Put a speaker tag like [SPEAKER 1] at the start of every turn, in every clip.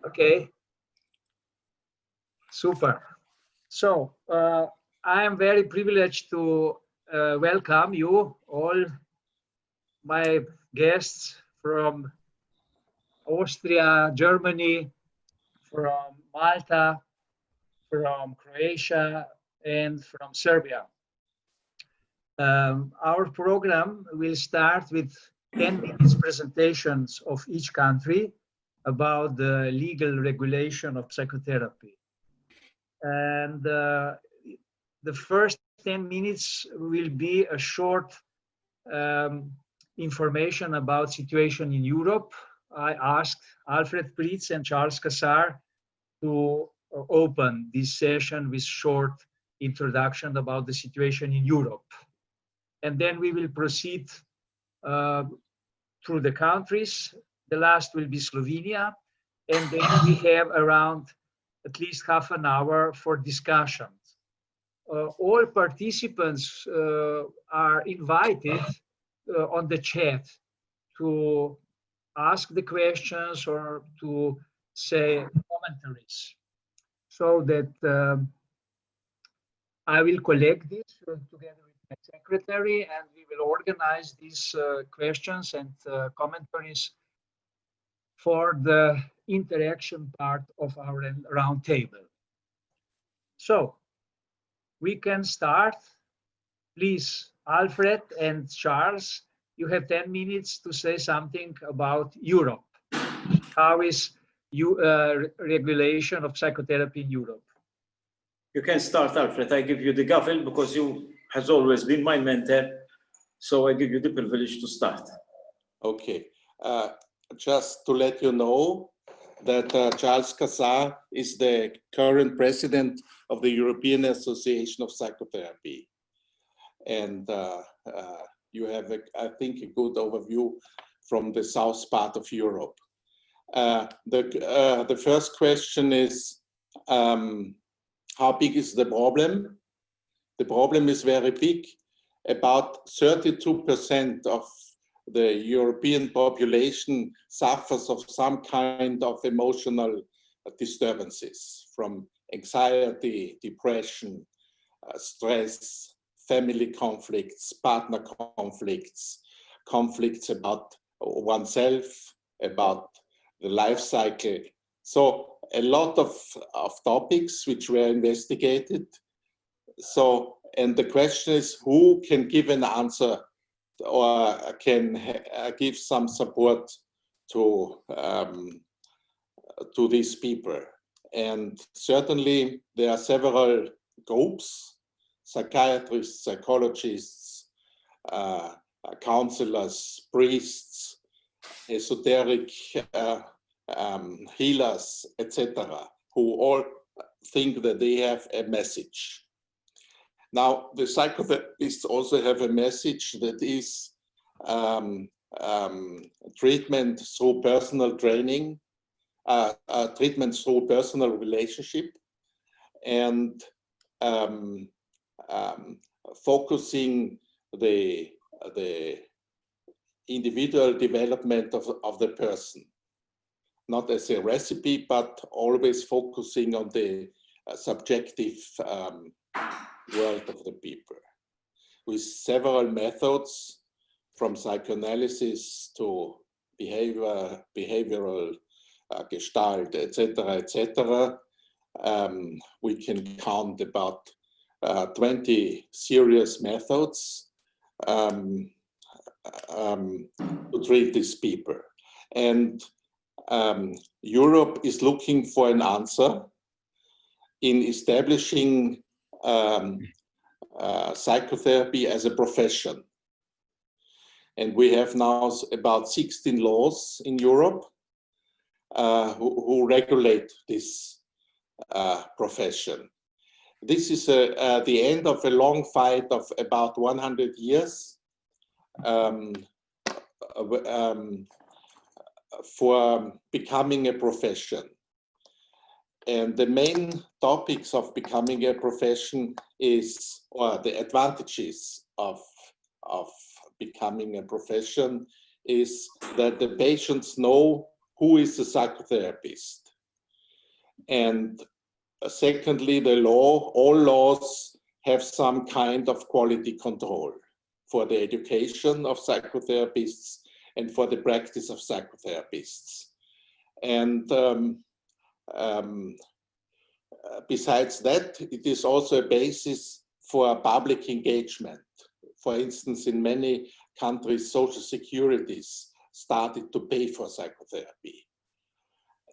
[SPEAKER 1] Okay, super. So I am very privileged to welcome you all, my guests from Austria, Germany, from Malta, from Croatia, and from Serbia. Our program will start with 10 minutes presentations of each country about the legal regulation of psychotherapy. And the first 10 minutes will be a short information about situation in Europe. I asked Alfred Pritz and Charles Cassar to open this session with short introduction about the situation in Europe. And then we will proceed through the countries. The last will be Slovenia. And then we have around at least half an hour for discussions. All participants are invited on the chat to ask the questions or to say commentaries, so that I will collect this together with my secretary, and we will organize these questions and commentaries for the interaction part of our round table. So we can start. Please, Alfred and Charles, you have 10 minutes to say something about Europe. How is regulation of psychotherapy in Europe?
[SPEAKER 2] You can start, Alfred. I give you the gavel because you has always been my mentor. So I give you the privilege to start.
[SPEAKER 3] Okay. Just to let you know that Charles Cassar is the current president of the European Association of Psychotherapy. And you have, I think, a good overview from the south part of Europe. The first question is, how big is the problem? The problem is very big. About 32% of the European population suffers of some kind of emotional disturbances, from anxiety, depression, stress, family conflicts, partner conflicts, conflicts about oneself, about the life cycle. So a lot of topics which were investigated. So, and the question is, who can give an answer or can give some support to these people? And certainly there are several groups: psychiatrists, psychologists, counselors, priests, esoteric healers, etc., who all think that they have a message. Now, the psychotherapists also have a message that is treatment through personal training, treatment through personal relationship, and focusing the individual development of the person, not as a recipe, but always focusing on the subjective world of the people, with several methods, from psychoanalysis to behavioral gestalt, etc., etc. We can count about 20 serious methods to treat these people. And Europe is looking for an answer in establishing psychotherapy as a profession. And we have now about 16 laws in Europe who regulate this profession. This is the end of a long fight of about 100 years for becoming a profession. And the main topics of becoming a profession is, or the advantages of becoming a profession, is that the patients know who is a psychotherapist. And secondly, all laws have some kind of quality control for the education of psychotherapists and for the practice of psychotherapists. And besides that, it is also a basis for public engagement. For instance, in many countries, social securities started to pay for psychotherapy.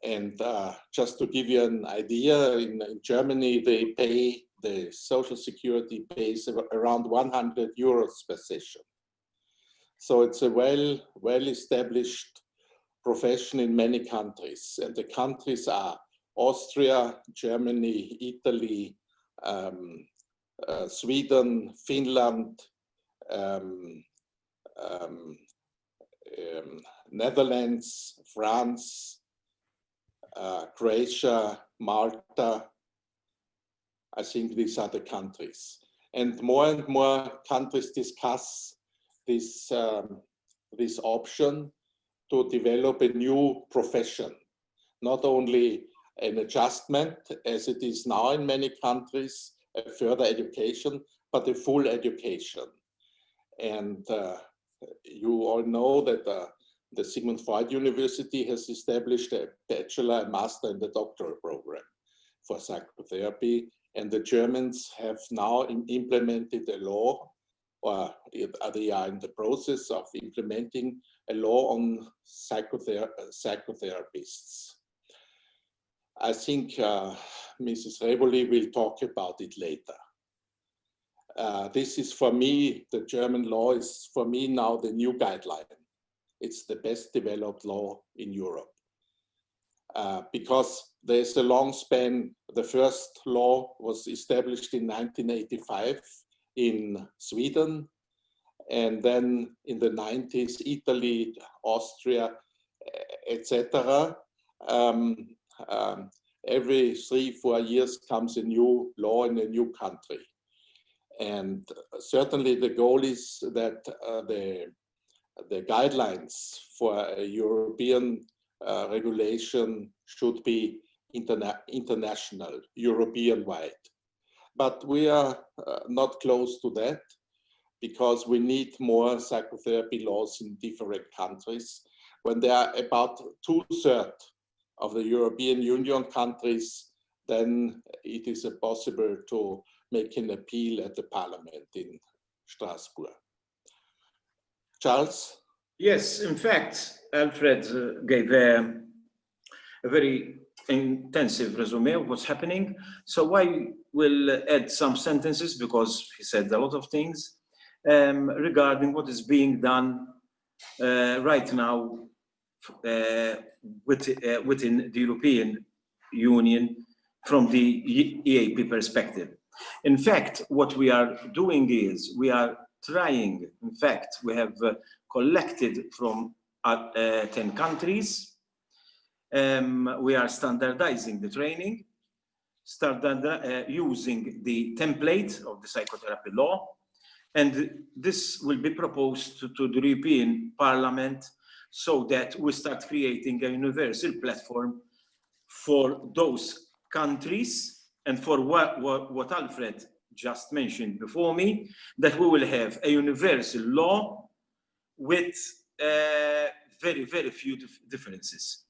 [SPEAKER 3] And just to give you an idea, in Germany, the social security pays around 100 euros per session. So it's a well-established profession in many countries. And the countries are Austria, Germany, Italy, Sweden, Finland, Netherlands, France, Croatia, Malta. I think these are the countries. And more countries discuss this option to develop a new profession, not only an adjustment as it is now in many countries, a further education, but a full education. And you all know that the Sigmund Freud University has established a bachelor, a master, and a doctoral program for psychotherapy. And the Germans have now implemented a law, or they are in the process of implementing a law on psychotherapists. I think Mrs. Reboly will talk about it later. This is for me, the German law is for me now the new guideline. It's the best developed law in Europe. Because there's a long span. The first law was established in 1985 in Sweden, and then in the 90s, Italy, Austria, etc. Every 3-4 years comes a new law in a new country. And certainly the goal is that the guidelines for a European regulation should be international, European-wide. But we are not close to that because we need more psychotherapy laws in different countries. When there are about 2/3 of the European Union countries, then it is possible to make an appeal at the parliament in Strasbourg. Charles?
[SPEAKER 2] Yes, in fact, Alfred gave a very intensive resume of what's happening. So I will add some sentences because he said a lot of things regarding what is being done right now within the European Union from the EAP perspective. In fact, what we are doing is we are trying, in fact, we have collected from 10 countries. We are standardizing the training, using the template of the psychotherapy law, and this will be proposed to the European Parliament so that we start creating a universal platform for those countries and for what Alfred just mentioned before me, that we will have a universal law with very, very few differences.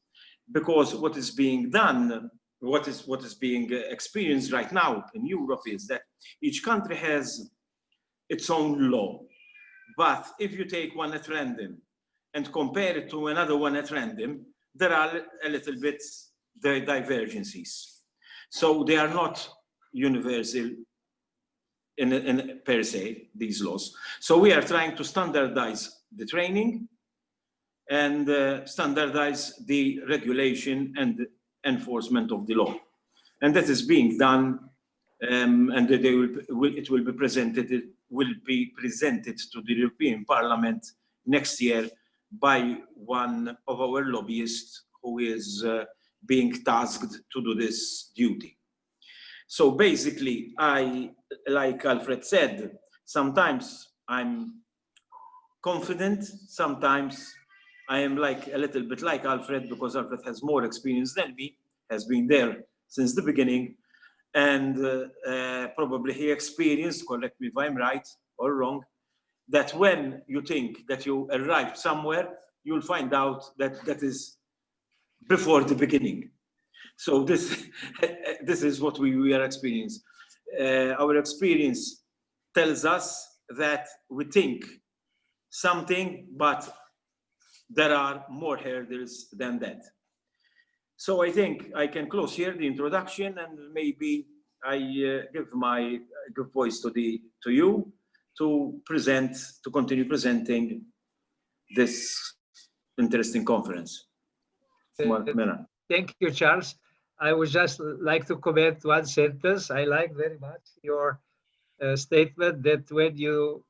[SPEAKER 2] Because what is being done, what is being experienced right now in Europe is that each country has its own law. But if you take one at random and compare it to another one at random, there are a little bit divergences. So they are not universal in per se, these laws. So we are trying to standardize the training and standardize the regulation and the enforcement of the law. And that is being done, and it will be presented to the European Parliament next year by one of our lobbyists who is being tasked to do this duty. So basically, like Alfred said, sometimes I'm confident, sometimes I am like a little bit like Alfred, because Alfred has more experience than me, has been there since the beginning. And probably he experienced, correct me if I'm right or wrong, that when you think that you arrived somewhere, you'll find out that that is before the beginning. So this is what we are experiencing. Our experience tells us that we think something, but there are more hurdles than that. So I think I can close here the introduction, and maybe I give my voice to you to continue presenting this interesting conference.
[SPEAKER 1] Thank you, Charles. I would just like to comment one sentence. I like very much your statement that when you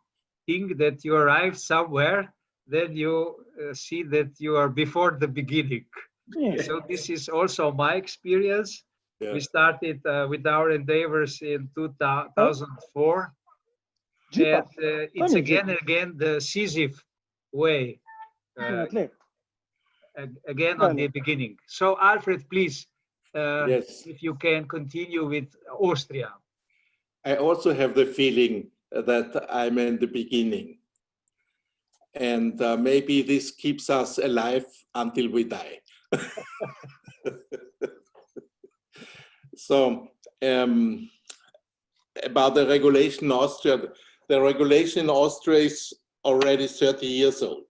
[SPEAKER 1] think that you arrived somewhere, then you see that you are before the beginning.
[SPEAKER 4] Yes.
[SPEAKER 1] So this is also my experience.
[SPEAKER 3] Yeah.
[SPEAKER 1] We started with our endeavors in 2004. And it's again and again the Sisyphean way, again on the beginning. So Alfred, please,
[SPEAKER 3] Yes.
[SPEAKER 1] if you can continue with Austria.
[SPEAKER 3] I also have the feeling that I'm in the beginning. And maybe this keeps us alive until we die. So about the regulation in Austria, the regulation in Austria is already 30 years old.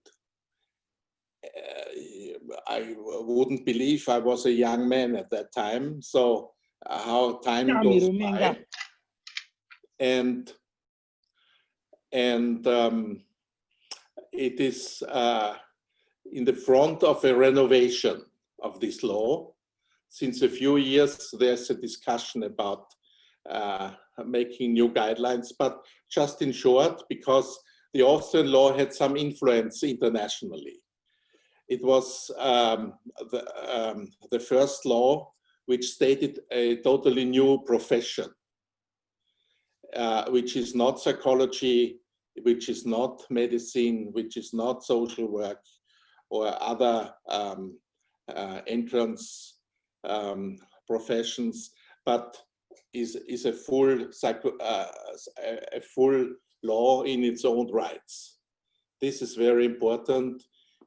[SPEAKER 3] I wouldn't believe I was a young man at that time. So how time goes by. And it is in the front of a renovation of this law. Since a few years, there's a discussion about making new guidelines, but just in short, because the Austrian law had some influence internationally. It was the first law which stated a totally new profession, which is not psychology, which is not medicine, which is not social work or other entrance professions, but is a full law in its own rights. This is very important,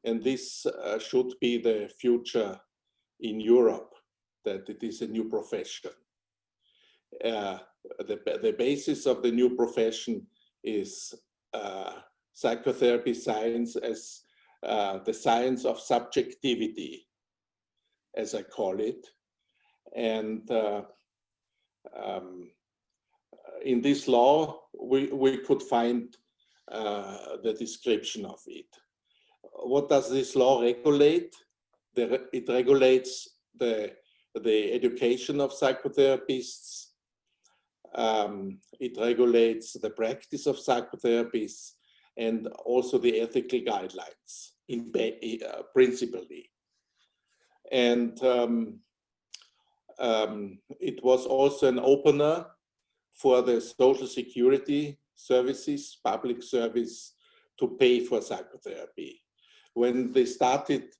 [SPEAKER 3] and this should be the future in Europe, that it is a new profession. The basis of the new profession is psychotherapy science as the science of subjectivity, as I call it. And in this law, we could find the description of it. What does this law regulate? It regulates the education of psychotherapists. It regulates the practice of psychotherapists and also the ethical guidelines, principally. And it was also an opener for the social security services, public service, to pay for psychotherapy. When they started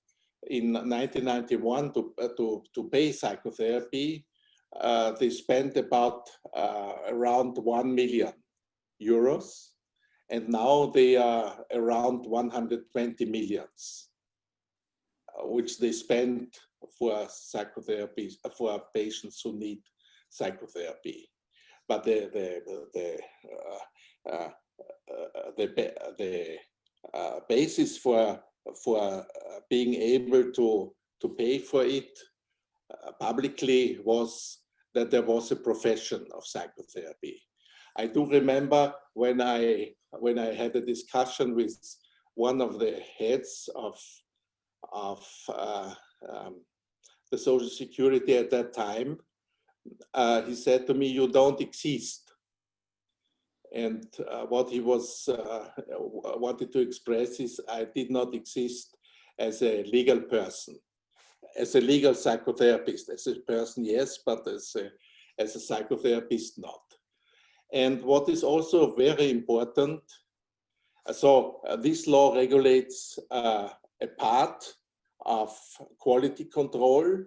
[SPEAKER 3] in 1991 to pay psychotherapy, they spent about around 1 million euros, and now they are around 120 millions, which they spend for psychotherapy, for patients who need psychotherapy. But the basis for being able to pay for it publicly was that there was a profession of psychotherapy. I do remember when I had a discussion with one of the heads of the Social Security at that time. He said to me, "You don't exist." And what he was wanted to express is, I did not exist as a legal person, as a legal psychotherapist. As a person, yes, but as a psychotherapist, not. And what is also very important, so this law regulates a part of quality control,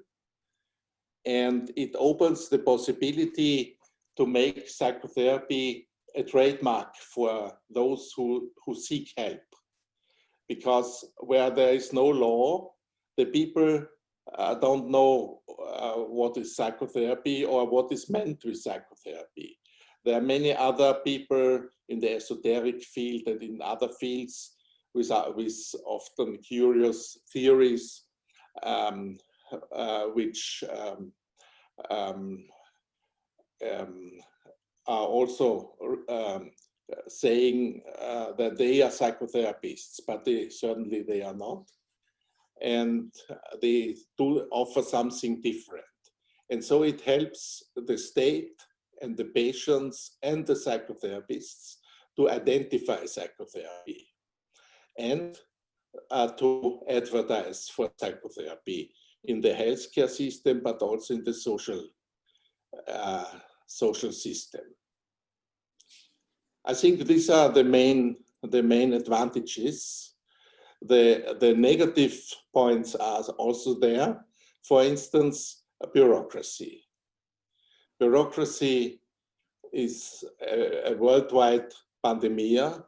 [SPEAKER 3] and it opens the possibility to make psychotherapy a trademark for those who seek help. Because where there is no law, the people don't know what is psychotherapy or what is meant with psychotherapy. There are many other people in the esoteric field and in other fields with often curious theories which are also saying that they are psychotherapists, but certainly they are not. And they do offer something different. And so it helps the state and the patients and the psychotherapists to identify psychotherapy and to advertise for psychotherapy in the healthcare system, but also in the social system. I think these are the main advantages. The negative points are also there. For instance, bureaucracy. Bureaucracy is a worldwide pandemic,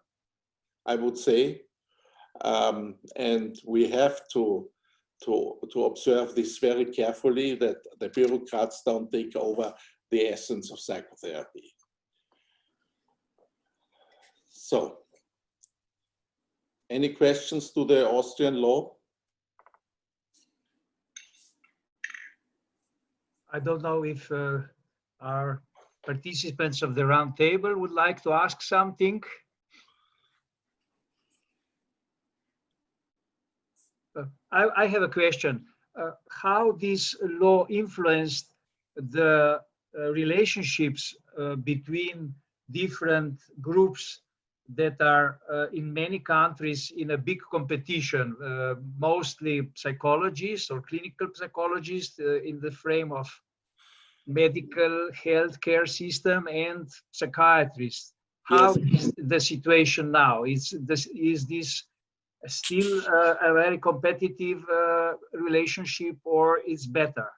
[SPEAKER 3] I would say, and we have to observe this very carefully, that the bureaucrats don't take over the essence of psychotherapy. So, any questions to the Austrian law?
[SPEAKER 1] I don't know if our participants of the round table would like to ask something. I have a question. How this law influenced the relationships between different groups that are in many countries in a big competition, mostly psychologists or clinical psychologists in the frame of medical healthcare system and psychiatrists. How is the situation now? Is this still a very competitive relationship, or it's better?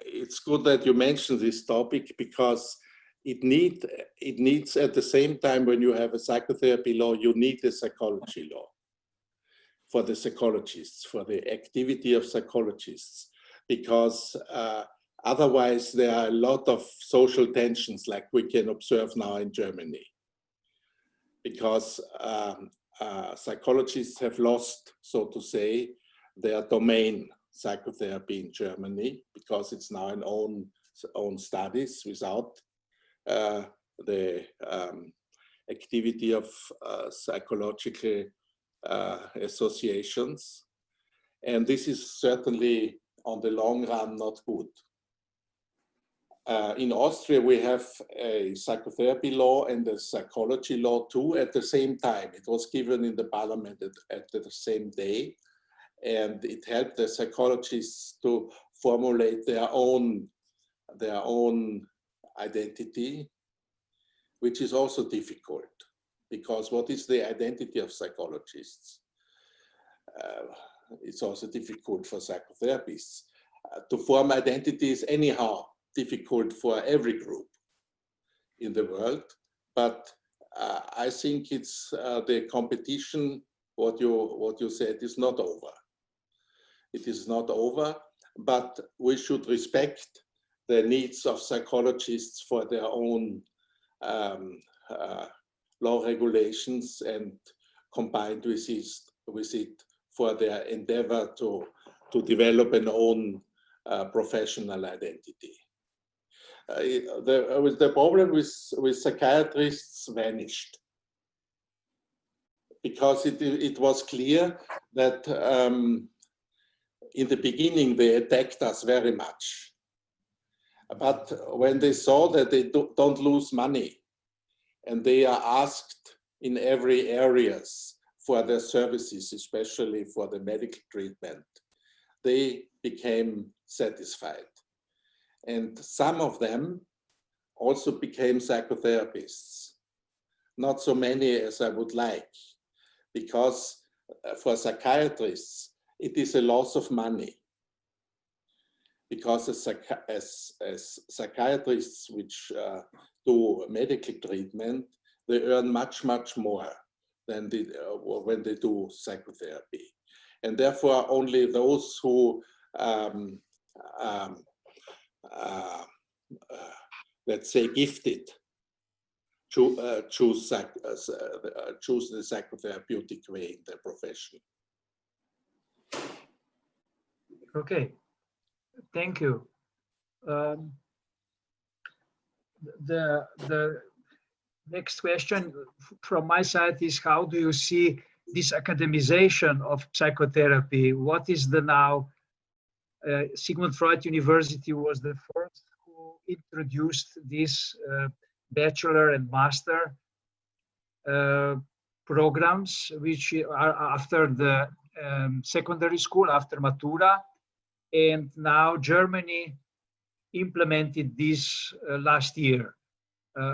[SPEAKER 3] It's good that you mentioned this topic, because it needs at the same time, when you have a psychotherapy law, you need a psychology law for the psychologists, for the activity of psychologists, because otherwise there are a lot of social tensions like we can observe now in Germany, because psychologists have lost, so to say, their domain, psychotherapy in Germany, because it's now an own studies without the activity of psychological associations. And this is certainly on the long run not good. In Austria, we have a psychotherapy law and a psychology law too at the same time. It was given in the parliament at the same day, and it helped the psychologists to formulate their own identity, which is also difficult, because what is the identity of psychologists? It's also difficult for psychotherapists. To form identities anyhow difficult for every group in the world, but I think it's the competition, what you said, is not over. It is not over, but we should respect the needs of psychologists for their own law regulations, and combined with it for their endeavor to develop an own professional identity. The problem with psychiatrists vanished, because it was clear that in the beginning they attacked us very much. But when they saw that they don't lose money, and they are asked in every areas for their services, especially for the medical treatment, they became satisfied. And some of them also became psychotherapists. Not so many as I would like, because for psychiatrists, it is a loss of money. Because as psychiatrists which do medical treatment, they earn much, much more than when they do psychotherapy. And therefore, only those who, let's say, gifted, choose the psychotherapeutic way in their profession.
[SPEAKER 1] Okay, thank you. The next question from my side is, how do you see this academization of psychotherapy? What is the now? Sigmund Freud University was the first who introduced this bachelor and master programs, which are after the secondary school, after Matura. And now Germany implemented this last year.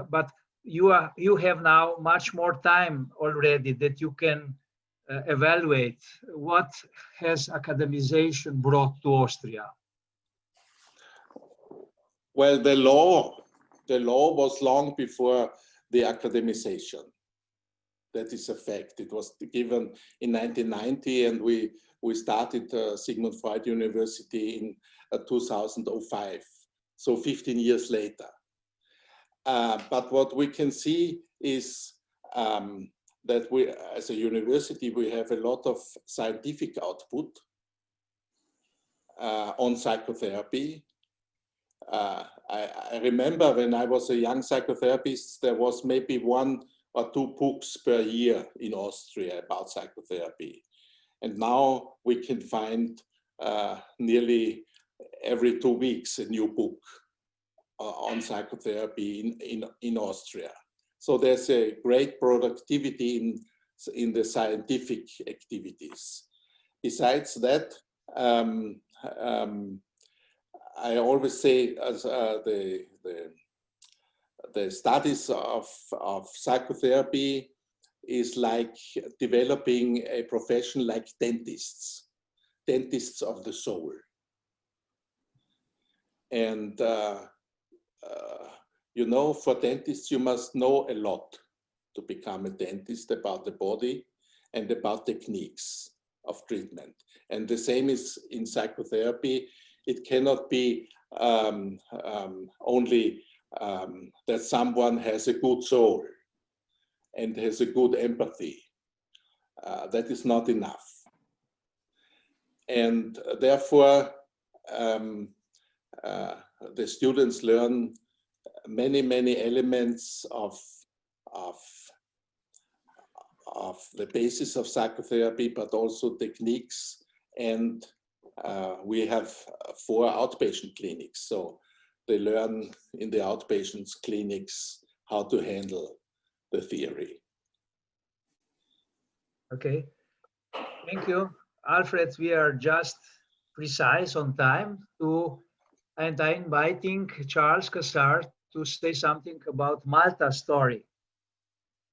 [SPEAKER 1] But you have now much more time already that you can evaluate what has academization brought to Austria.
[SPEAKER 3] Well, the law was long before the academization. That is a fact. It was given in 1990, and we started Sigmund Freud University in 2005, so 15 years later. But what we can see is that we, as a university, we have a lot of scientific output on psychotherapy. I remember when I was a young psychotherapist, there was maybe 1 or 2 books per year in Austria about psychotherapy. And now we can find nearly every 2 weeks a new book on psychotherapy in Austria. So there's a great productivity in the scientific activities. Besides that, I always say as the studies of psychotherapy is like developing a profession like dentists of the soul. And you know, for dentists, you must know a lot to become a dentist about the body and about techniques of treatment. And the same is in psychotherapy. It cannot be only that someone has a good soul and has a good empathy. That is not enough. And therefore, the students learn many elements of the basis of psychotherapy, but also techniques. And we have 4 outpatient clinics. So they learn in the outpatient clinics how to handle the theory.
[SPEAKER 1] Okay, thank you. Alfred, we are just precise on time and I'm inviting Charles Cassard to say something about Malta story.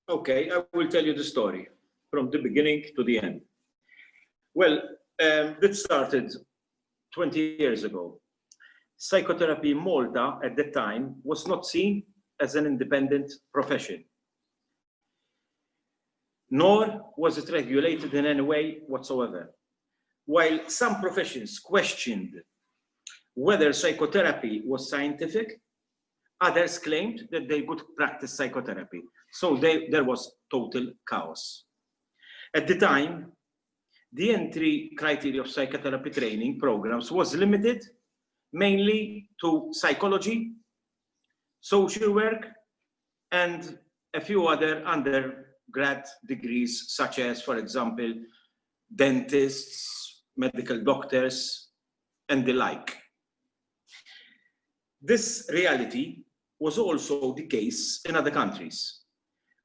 [SPEAKER 2] Okay, I will tell you the story from the beginning to the end. Well, this started 20 years ago. Psychotherapy in Malta at the time was not seen as an independent profession, nor was it regulated in any way whatsoever. While some professions questioned whether psychotherapy was scientific, others claimed that they could practice psychotherapy. So there was total chaos. At the time, the entry criteria of psychotherapy training programs was limited mainly to psychology, social work, and a few other undergrad degrees, such as, for example, dentists, medical doctors, and the like. This reality was also the case in other countries,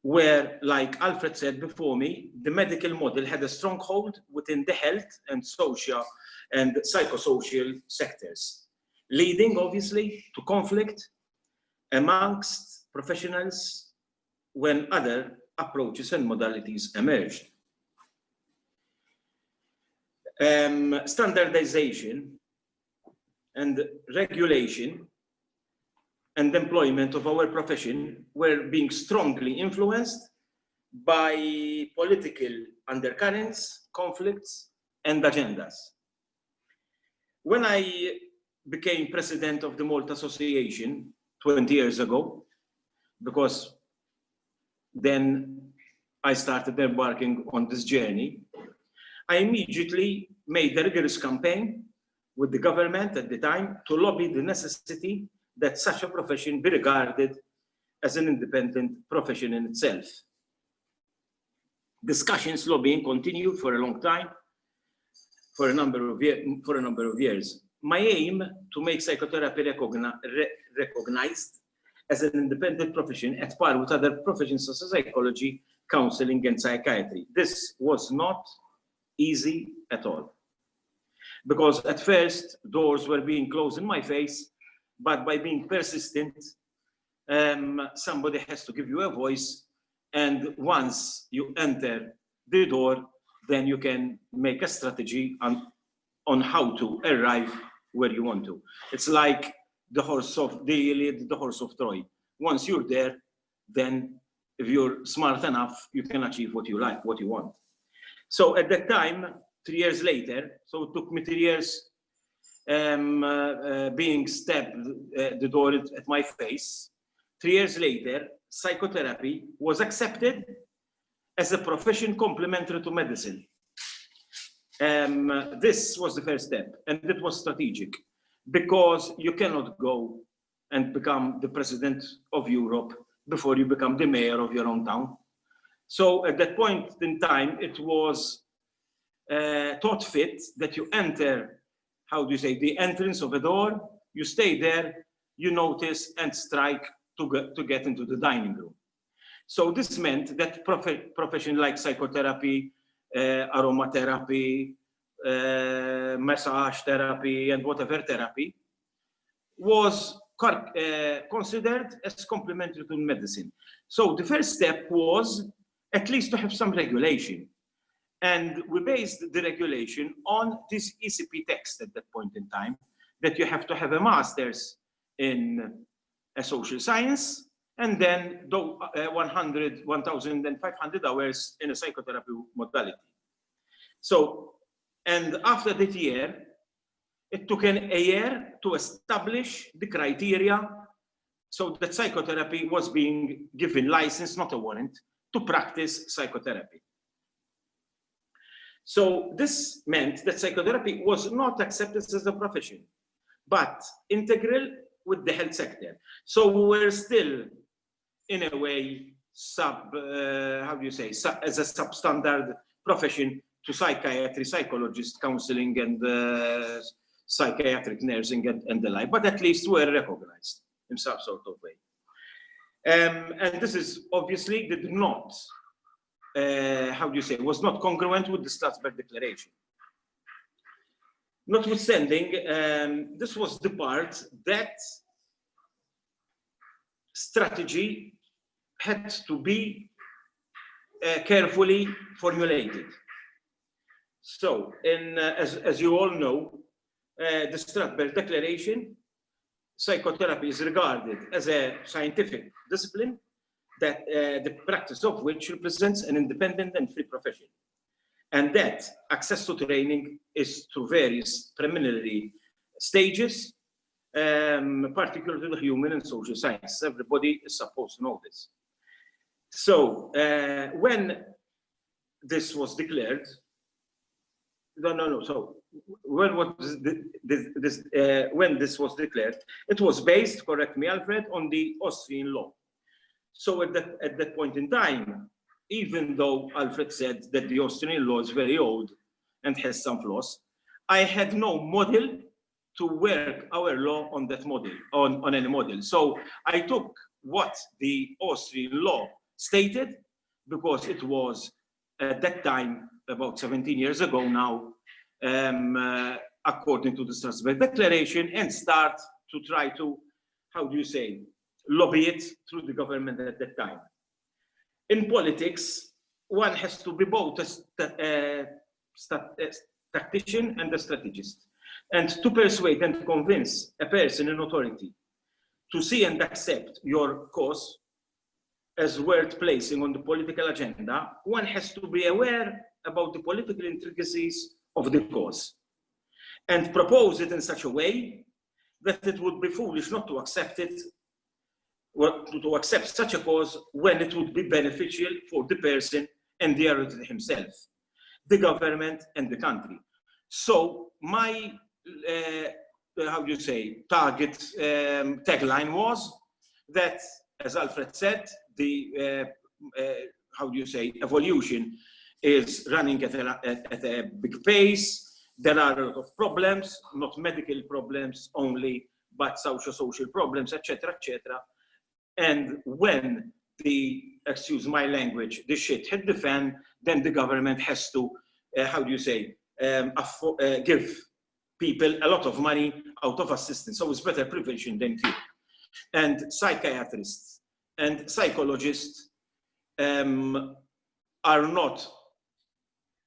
[SPEAKER 2] where, like Alfred said before me, the medical model had a strong hold within the health and social and psychosocial sectors, leading obviously to conflict amongst professionals when other approaches and modalities emerged. standardization and regulation and employment of our profession were being strongly influenced by political undercurrents, conflicts, and agendas. When I became president of the Malta Association 20 years ago, because then I started embarking on this journey, I immediately made a rigorous campaign with the government at the time to lobby the necessity that such a profession be regarded as an independent profession in itself. Discussions, lobbying continued for a long time, for a number of years. My aim to make psychotherapy recognized as an independent profession at par with other professions such as psychology, counseling, and psychiatry. This was not easy at all, because at first doors were being closed in my face, but by being persistent, somebody has to give you a voice, and once you enter the door, then you can make a strategy on how to arrive where you want to. It's like the horse of Troy. Once you're there, then if you're smart enough, you can achieve what you like, what you want. So at that time, 3 years later, so it took me 3 years being stabbed the door at my face. 3 years later, psychotherapy was accepted as a profession complementary to medicine. This was the first step, and it was strategic, because you cannot go and become the president of Europe before you become the mayor of your own town. So at that point in time, it was thought fit that you enter, how do you say, the entrance of a door, you stay there, you notice and strike to get into the dining room. So this meant that profession like psychotherapy, aromatherapy, massage therapy, and whatever therapy was considered as complementary to medicine. So the first step was at least to have some regulation. And we based the regulation on this ECP text at that point in time, that you have to have a master's in a social science, and then 1,500 hours in a psychotherapy modality. So, and after that year, it took a year to establish the criteria so that psychotherapy was being given license, not a warrant, to practice psychotherapy. So this meant that psychotherapy was not accepted as a profession, but integral with the health sector. So we were still, in a way, as a substandard profession to psychiatry, psychologists, counseling, and psychiatric nursing, and the like, but at least we're recognized in some sort of way. And this is obviously did not, was not congruent with the Strasbourg Declaration. Notwithstanding, this was the part that strategy had to be carefully formulated. So, as you all know, the Strasbourg Declaration, psychotherapy is regarded as a scientific discipline that the practice of which represents an independent and free profession, and that access to training is through various preliminary stages, particularly the human and social sciences. Everybody is supposed to know this. So when this was declared, So when this was declared, it was based, correct me, Alfred, on the Austrian law. So at that point in time, even though Alfred said that the Austrian law is very old and has some flaws, I had no model to work our law on that model, on any model. So I took what the Austrian law stated, because it was at that time, about 17 years ago now, according to the Strasbourg Declaration, and start to try to, lobby it through the government at that time. In politics, one has to be both tactician and a strategist. And to persuade and convince a person in authority to see and accept your cause as worth placing on the political agenda, one has to be aware about the political intricacies of the cause and propose it in such a way that it would be foolish not to accept it, or to accept such a cause when it would be beneficial for the person and the elected himself, the government and the country. So my, target tagline was that, as Alfred said, the, evolution is running at a big pace. There are a lot of problems, not medical problems only, but social problems, etc., etc. And when the, excuse my language, the shit hit the fan, then the government has to, give people a lot of money out of assistance. So it's better prevention than cure. And psychiatrists and psychologists are not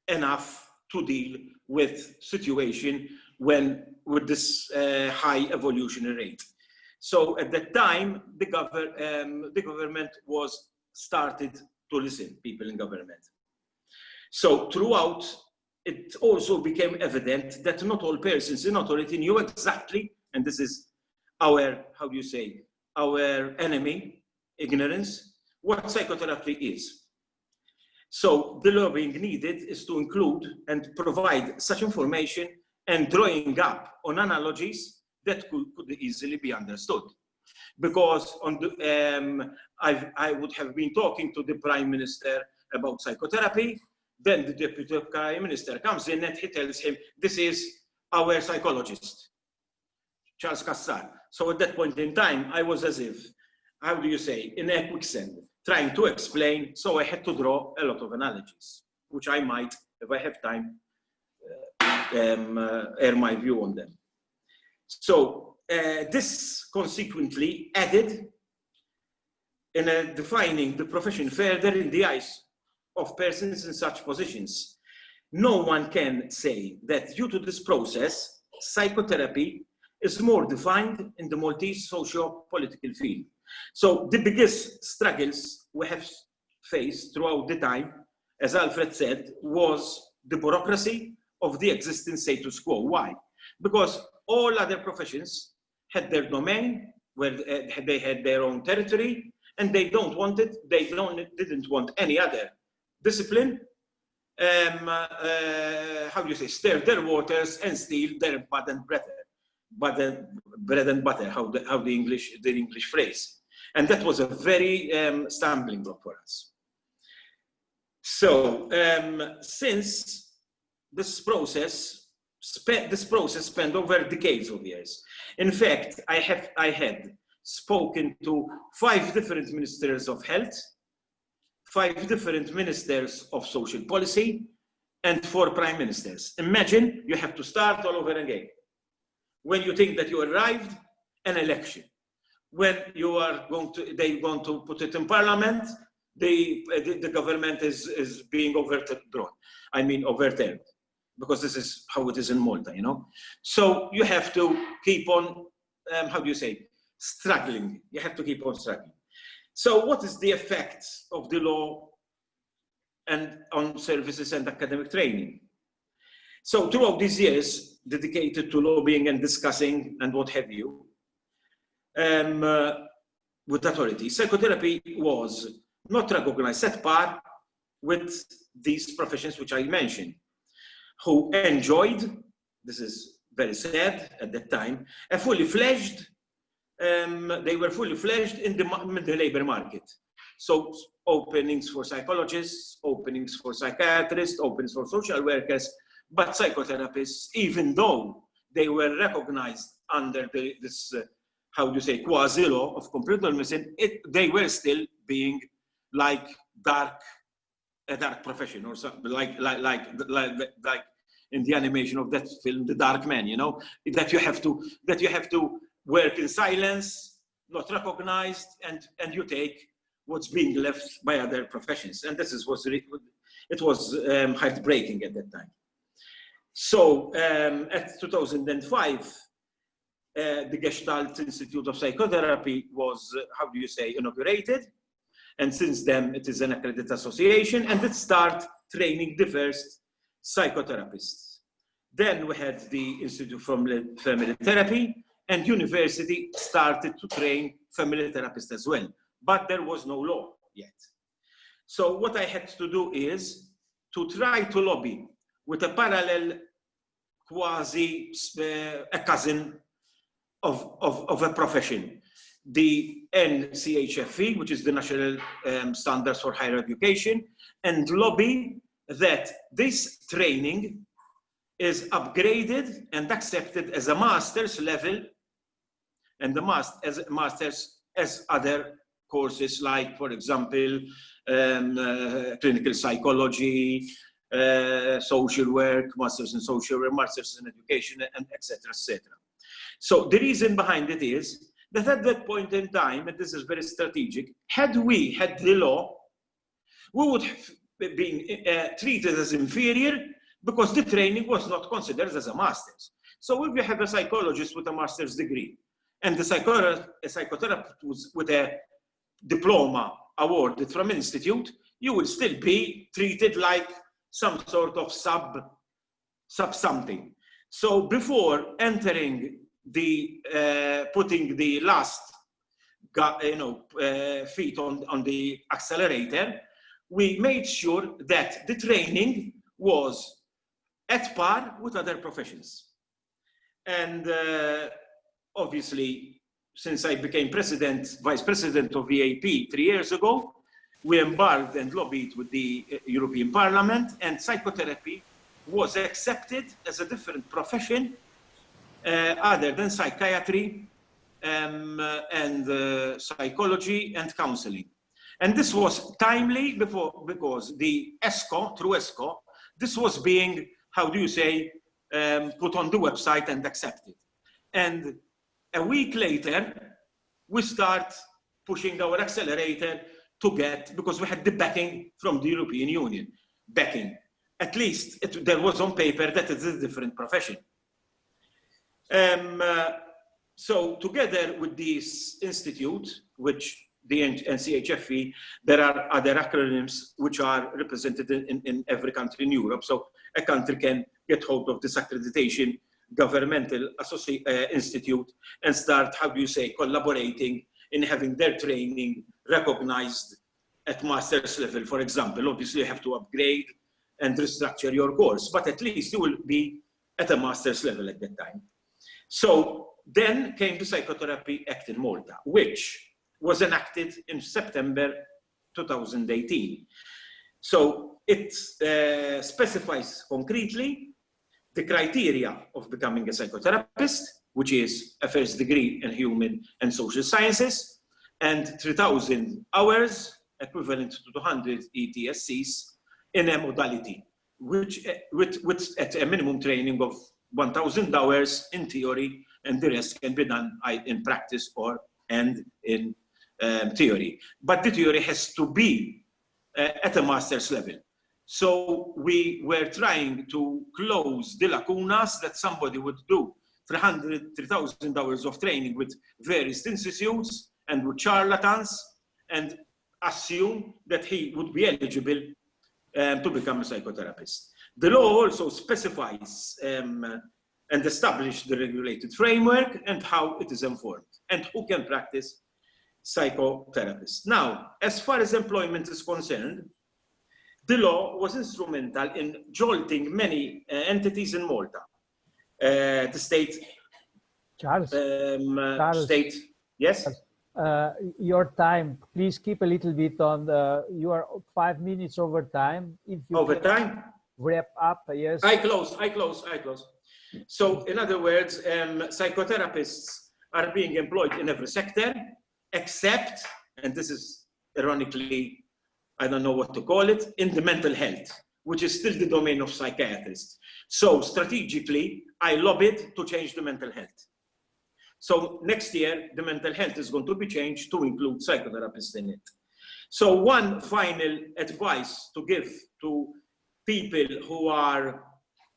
[SPEAKER 2] enough to deal with situation with this high evolutionary rate. So at that time, the government was started to listen, people in government. So throughout, it also became evident that not all persons in authority knew exactly, and this is our, our enemy, ignorance, what psychotherapy is. So the lobbying needed is to include and provide such information and drawing up on analogies that could easily be understood. Because on the, I would have been talking to the Prime Minister about psychotherapy, then the Deputy Prime Minister comes in and he tells him, this is our psychologist, Charles Cassar. So at that point in time, I was as if, in a quicksand, trying to explain, so I had to draw a lot of analogies, which I might, if I have time, air my view on them. So this consequently added in defining the profession further in the eyes of persons in such positions. No one can say that due to this process, psychotherapy is more defined in the Maltese socio-political field. So the biggest struggles we have faced throughout the time, as Alfred said, was the bureaucracy of the existing status quo. Why? Because all other professions had their domain, where they had their own territory, and they didn't want any other discipline, stir their waters and steal their bread and butter, how the English phrase. And that was a very stumbling block for us. So since this process spanned over decades of years. In fact, I had spoken to 5 different ministers of health, 5 different ministers of social policy, and 4 prime ministers. Imagine you have to start all over again. When you think that you arrived, an election. When you are they want to put it in parliament, the government is being overturned, because this is how it is in Malta, you know. So you have to keep on, struggling. You have to keep on struggling. So what is the effect of the law and on services and academic training? So throughout these years dedicated to lobbying and discussing and what have you, with authority, psychotherapy was not recognized at par with these professions which I mentioned, who enjoyed, this is very sad at that time, a fully fledged, they were fully fledged in the labor market. So openings for psychologists, openings for psychiatrists, openings for social workers, but psychotherapists, even though they were recognized under this, quasi-law of comparative medicine, they were still being like a dark profession, or something like in the animation of that film, The Dark Man, you know, that you have to work in silence, not recognized, and you take what's being left by other professions. And this was heartbreaking at that time. So at 2005, the Gestalt Institute of Psychotherapy was, how do you say, inaugurated. And since then, it is an accredited association, and it started training the first psychotherapists. Then we had the Institute for Family Therapy, and university started to train family therapists as well. But there was no law yet. So what I had to do is to try to lobby with a parallel, quasi a cousin of a profession, the NCHFE, which is the National Standards for Higher Education, and lobby that this training is upgraded and accepted as a master's level, and the master's as other courses, like, for example, clinical psychology, social work, masters in social work, masters in education, and etc., etc. So the reason behind it is that at that point in time, and this is very strategic, had we had the law, we would have been treated as inferior because the training was not considered as a master's. So if you have a psychologist with a master's degree and a psychotherapist with a diploma awarded from an institute, you will still be treated like some sort of sub something. So before entering the putting the last feet on the accelerator, we made sure that the training was at par with other professions. And obviously, since I became vice president of VAP 3 years ago, we embarked and lobbied with the European Parliament, and psychotherapy was accepted as a different profession other than psychiatry and psychology and counseling. And this was timely because the ESCO, through ESCO, this was being, how do you say, put on the website and accepted. And a week later, we start pushing our accelerator to get, because we had the backing from the European Union, backing. At least there was on paper that it's a different profession. So together with this institute, which the NCHFE, there are other acronyms which are represented in every country in Europe. So a country can get hold of this accreditation governmental institute and start, how do you say, collaborating in having their training recognized at master's level. For example, obviously you have to upgrade and restructure your course, but at least you will be at a master's level at that time. So then came the Psychotherapy Act in Malta, which was enacted in September 2018. So it specifies concretely the criteria of becoming a psychotherapist, which is a first degree in human and social sciences, and 3,000 hours, equivalent to 200 ETSCs, in a modality, which with at a minimum training of 1,000 hours in theory, and the rest can be done in practice and in theory. But the theory has to be at a master's level. So we were trying to close the lacunas that somebody would do 3,000 hours of training with various institutes and with charlatans and assume that he would be eligible to become a psychotherapist. The law also specifies and establishes the regulated framework and how it is enforced and who can practice psychotherapist. Now, as far as employment is concerned, the law was instrumental in jolting many entities in Malta. The state,
[SPEAKER 4] Charles,
[SPEAKER 2] state, yes?
[SPEAKER 4] Your time, please keep a little bit on the, you are 5 minutes over time. If you
[SPEAKER 2] over time?
[SPEAKER 4] Wrap up, yes.
[SPEAKER 2] I close. So in other words, psychotherapists are being employed in every sector, except, and this is ironically, I don't know what to call it, in the mental health, which is still the domain of psychiatrists. So strategically, I lobbied to change the mental health. So next year, the mental health is going to be changed to include psychotherapists in it. So one final advice to give to people who are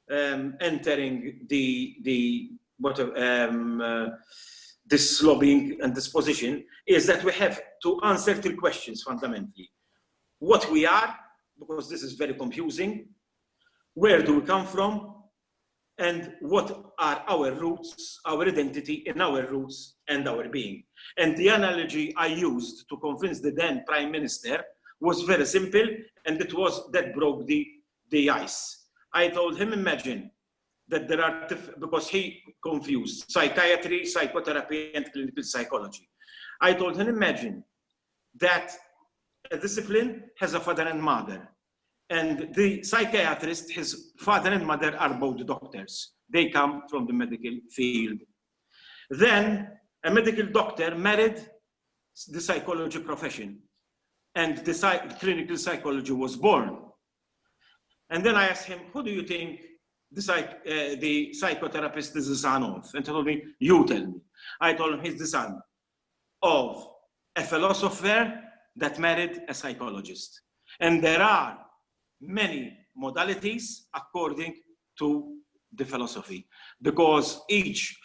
[SPEAKER 2] entering this lobbying and this position is that we have to answer 3 questions fundamentally. What we are, because this is very confusing, where do we come from, and what are our roots, our identity in our roots and our being. And the analogy I used to convince the then Prime Minister was very simple, and it was that broke the ice. I told him, imagine that there are, because he confused psychiatry, psychotherapy, and clinical psychology. I told him, imagine that a discipline has a father and mother, and the psychiatrist, his father and mother are both doctors. They come from the medical field. Then a medical doctor married the psychology profession, and the clinical psychology was born. And then I asked him, who do you think the psychotherapist is the son of? And he told me, you tell me. I told him he's the son of a philosopher that married a psychologist. And there are many modalities according to the philosophy, because each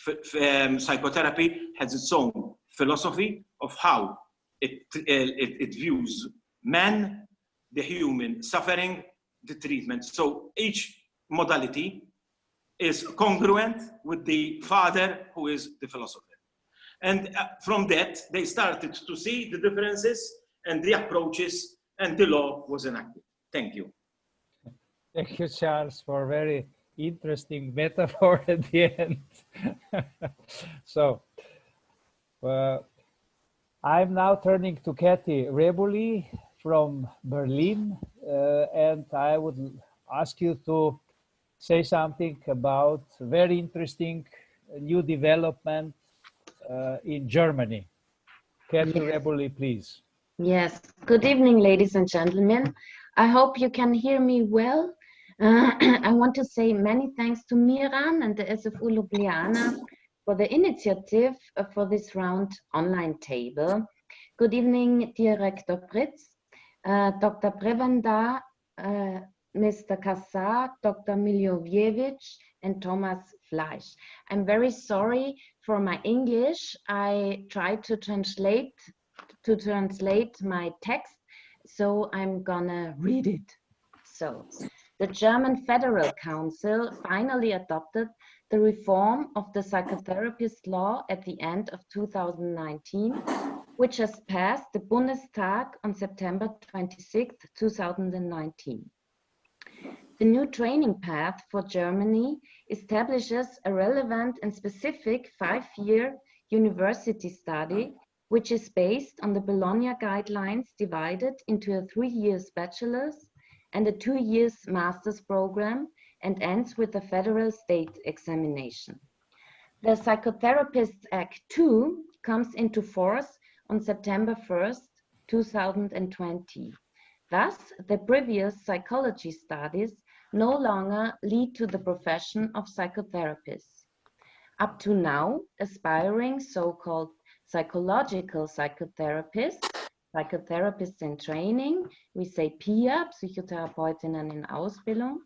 [SPEAKER 2] psychotherapy has its own philosophy of how it views man, the human suffering, the treatment. So each modality is congruent with the father who is the philosopher. And from that, they started to see the differences and the approaches, and the law was enacted. Thank you.
[SPEAKER 4] Thank you, Charles, for a very interesting metaphor at the end. So, I'm now turning to Kathy Reboly from Berlin, and I would ask you to say something about very interesting new development in Germany. Kathy Reboly, please.
[SPEAKER 5] Yes, good evening, ladies and gentlemen. I hope you can hear me well. I want to say many thanks to Miran and the SFU Ljubljana for the initiative for this round online table. Good evening, dear Rector Pritz, Dr. Prevendar, Mr. Kassar, Dr. Milivojević, and Tomaž Flajs. I'm very sorry for my English. I tried to translate my text, so I'm gonna read it. So, the German Federal Council finally adopted the reform of the psychotherapist law at the end of 2019, which has passed the Bundestag on September 26, 2019. The new training path for Germany establishes a relevant and specific 5-year university study, which is based on the Bologna guidelines divided into a 3-year bachelor's and a 2-year master's program, and ends with a federal state examination. The Psychotherapy Act 2 comes into force on September 1st, 2020. Thus, the previous psychology studies no longer lead to the profession of psychotherapists. Up to now, aspiring so-called psychological psychotherapists, psychotherapists in training, we say PIA, Psychotherapeutinnen in Ausbildung,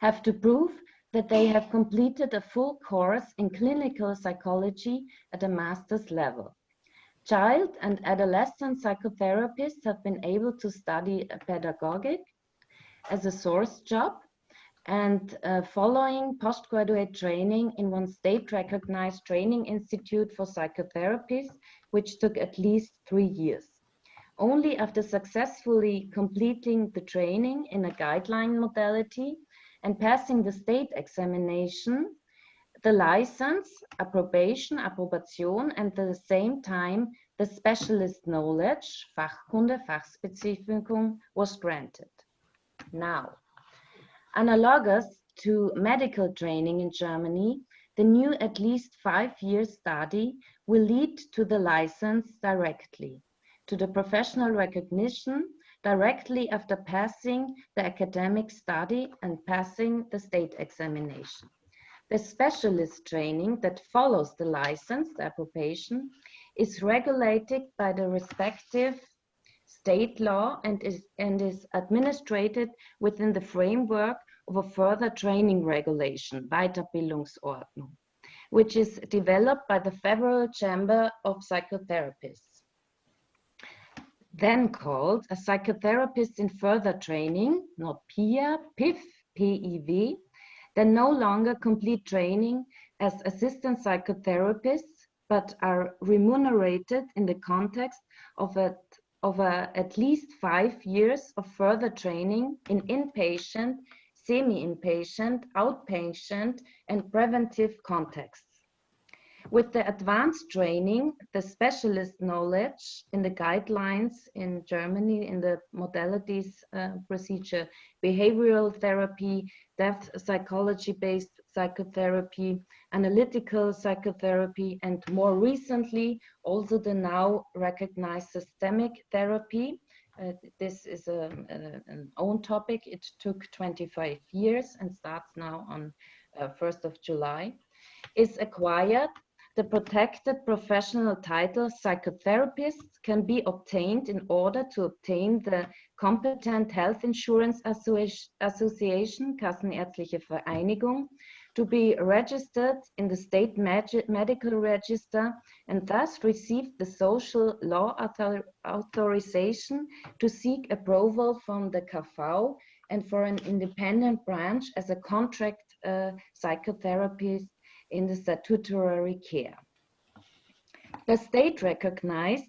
[SPEAKER 5] have to prove that they have completed a full course in clinical psychology at a master's level. Child and adolescent psychotherapists have been able to study pedagogic as a source job and following postgraduate training in one state-recognized training institute for psychotherapists, which took at least 3 years. Only after successfully completing the training in a guideline modality and passing the state examination, the license, approbation, and at the same time, the specialist knowledge, Fachkunde, Fachspezifikum, was granted. Now, analogous to medical training in Germany, the new at least 5-year study will lead to the license directly, to the professional recognition directly after passing the academic study and passing the state examination. The specialist training that follows the license, the approbation, is regulated by the respective state law and is administered within the framework of a further training regulation, Weiterbildungsordnung, which is developed by the Federal Chamber of Psychotherapists. Then called a psychotherapist in further training, not PIA, PIF, PIV, then no longer complete training as assistant psychotherapists, but are remunerated in the context of at least 5 years of further training in inpatient, semi-inpatient, outpatient, and preventive contexts. With the advanced training, the specialist knowledge in the guidelines in Germany, in the modalities procedure, behavioral therapy, depth psychology-based psychotherapy, analytical psychotherapy, and more recently, also the now recognized systemic therapy. This is an own topic. It took 25 years and starts now on 1st of July, is acquired. The protected professional title psychotherapist can be obtained in order to obtain the competent health insurance association, Kassenärztliche Vereinigung, to be registered in the state medical register and thus receive the social law authorization to seek approval from the KV and for an independent branch as a contract psychotherapist in the statutory care. The state recognized,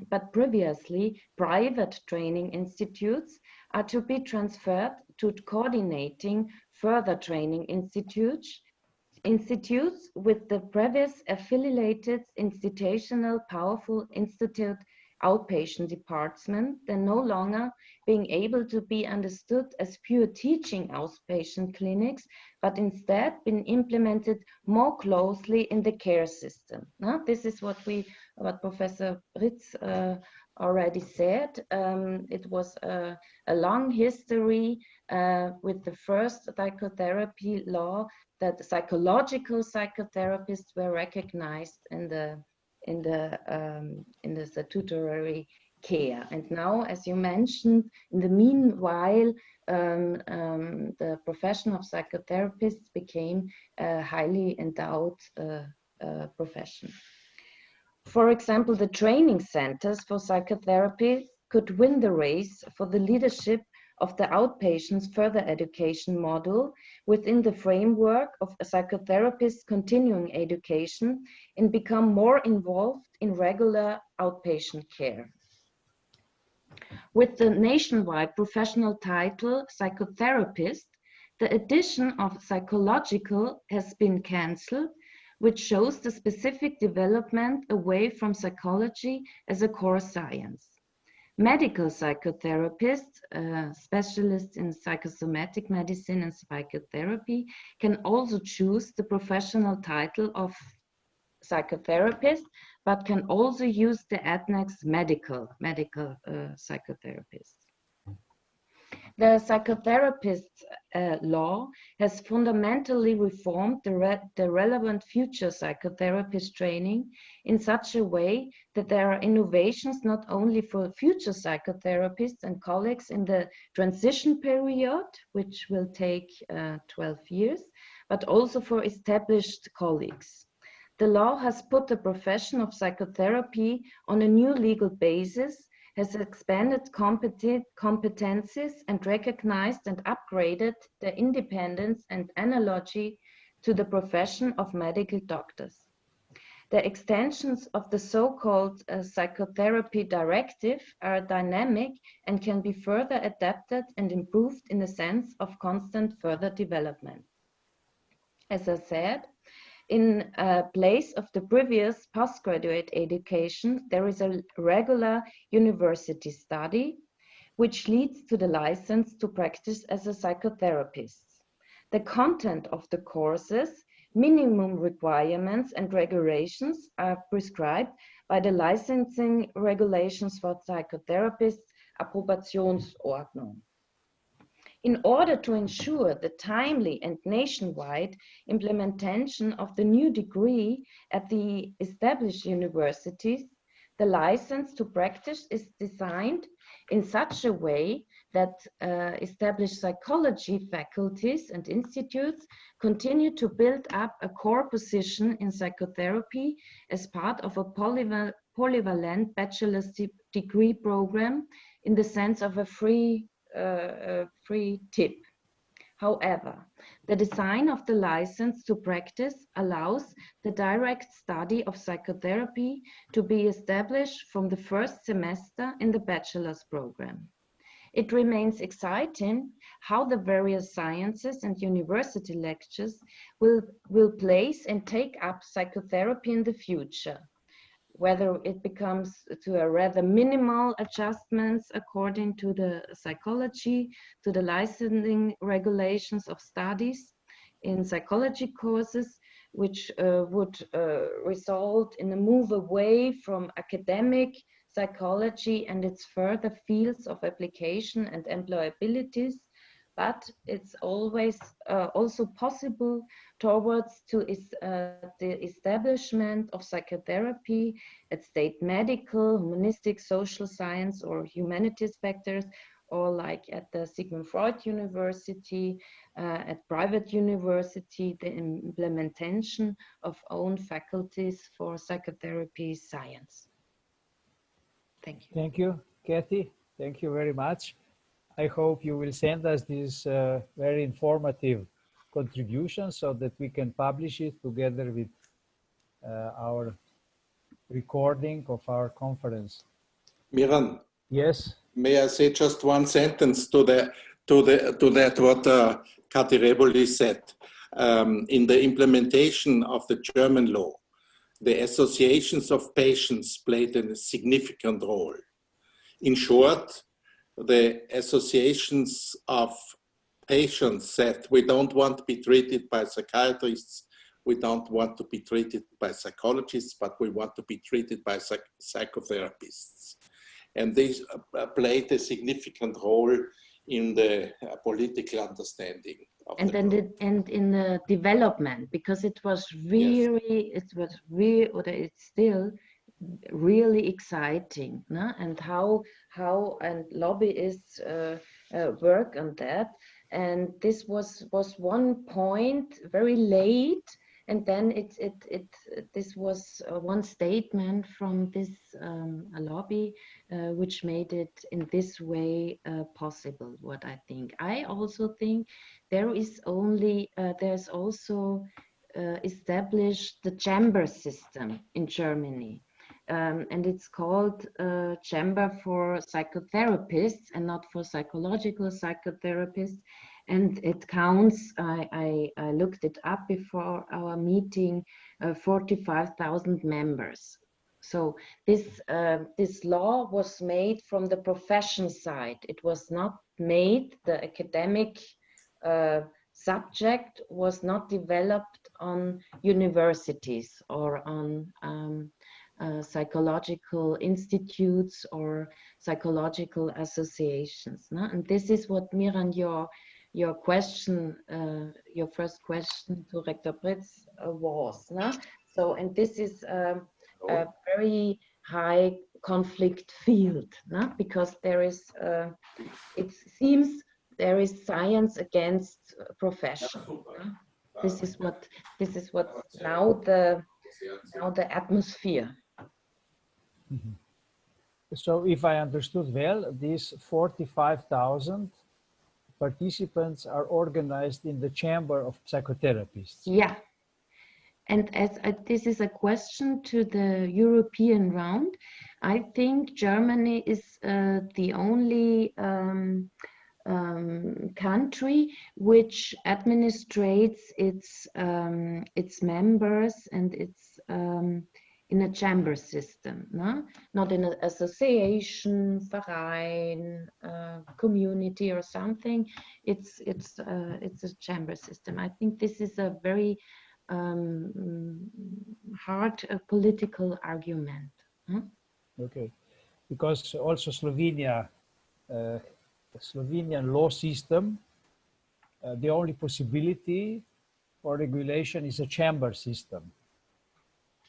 [SPEAKER 5] but previously private training institutes are to be transferred to coordinating further training institutes with the previous affiliated institutional powerful institute outpatient department, then no longer being able to be understood as pure teaching outpatient clinics, but instead been implemented more closely in the care system. Now, this is what Professor Pritz already said. It was a long history with the first psychotherapy law that psychological psychotherapists were recognized in the statutory care. And now, as you mentioned, in the meanwhile, the profession of psychotherapists became a highly endowed profession. For example, the training centers for psychotherapy could win the race for the leadership of the outpatients further education model within the framework of a psychotherapist's continuing education and become more involved in regular outpatient care. With the nationwide professional title psychotherapist, the addition of psychological has been cancelled, which shows the specific development away from psychology as a core science. Medical psychotherapists, specialists in psychosomatic medicine and psychotherapy, can also choose the professional title of psychotherapist, but can also use the adnex medical psychotherapist. The psychotherapist law has fundamentally reformed the relevant future psychotherapist training in such a way that there are innovations not only for future psychotherapists and colleagues in the transition period, which will take 12 years, but also for established colleagues. The law has put the profession of psychotherapy on a new legal basis, has expanded competencies and recognized and upgraded the independence and analogy to the profession of medical doctors. The extensions of the so-called psychotherapy directive are dynamic and can be further adapted and improved in the sense of constant further development. As I said, in place of the previous postgraduate education, there is a regular university study, which leads to the license to practice as a psychotherapist. The content of the courses, minimum requirements and regulations are prescribed by the licensing regulations for psychotherapists, Approbationsordnung. In order to ensure the timely and nationwide implementation of the new degree at the established universities, the license to practice is designed in such a way that established psychology faculties and institutes continue to build up a core position in psychotherapy as part of a polyvalent bachelor's degree program in the sense of a free tip. However, the design of the license to practice allows the direct study of psychotherapy to be established from the first semester in the bachelor's program. It remains exciting how the various sciences and university lectures will place and take up psychotherapy in the future, whether it becomes to a rather minimal adjustments according to the psychology, to the licensing regulations of studies in psychology courses, which would result in a move away from academic psychology and its further fields of application and employabilities, but it's always also possible towards the establishment of psychotherapy at state medical, humanistic, social science or humanities factors, or like at the Sigmund Freud University, at private university, the implementation of own faculties for psychotherapy science. Thank you.
[SPEAKER 4] Thank you, Kathy. Thank you very much. I hope you will send us this very informative contribution so that we can publish it together with our recording of our conference.
[SPEAKER 3] Miran,
[SPEAKER 4] Yes.
[SPEAKER 3] may I say just one sentence to that what Katharina Reboly said? In the implementation of the German law, the associations of patients played a significant role. In short, the associations of patients said, we don't want to be treated by psychiatrists, we don't want to be treated by psychologists, but we want to be treated by psychotherapists. And this played a significant role in the political understanding.
[SPEAKER 5] And in the development, because it was really, yes. It's still really exciting, no? And how and lobbyists work on that. And this was one point very late, and then this was one statement from this lobby which made it in this way possible. What I think, I also think there's also established the chamber system in Germany. And it's called Chamber for Psychotherapists and not for Psychological Psychotherapists. And it counts, I looked it up before our meeting, 45,000 members. So this law was made from the profession side. It was not made, the academic subject was not developed on universities or on psychological institutes or psychological associations. No? And this is what, Miran, your question, your first question to Rector Pritz was. No? So, and this is a very high conflict field, no? Because there is, it seems there is science against profession. No? This is what now the atmosphere.
[SPEAKER 4] Mm-hmm. So if I understood well, these 45,000 participants are organized in the Chamber of Psychotherapists.
[SPEAKER 5] Yeah. And as this is a question to the European round, I think Germany is the only country which administrates its members and its in a chamber system, no? Not in an association, Verein, community or something. It's a chamber system. I think this is a very hard political argument. Huh?
[SPEAKER 4] Okay, because also Slovenia, the Slovenian law system, the only possibility for regulation is a chamber system.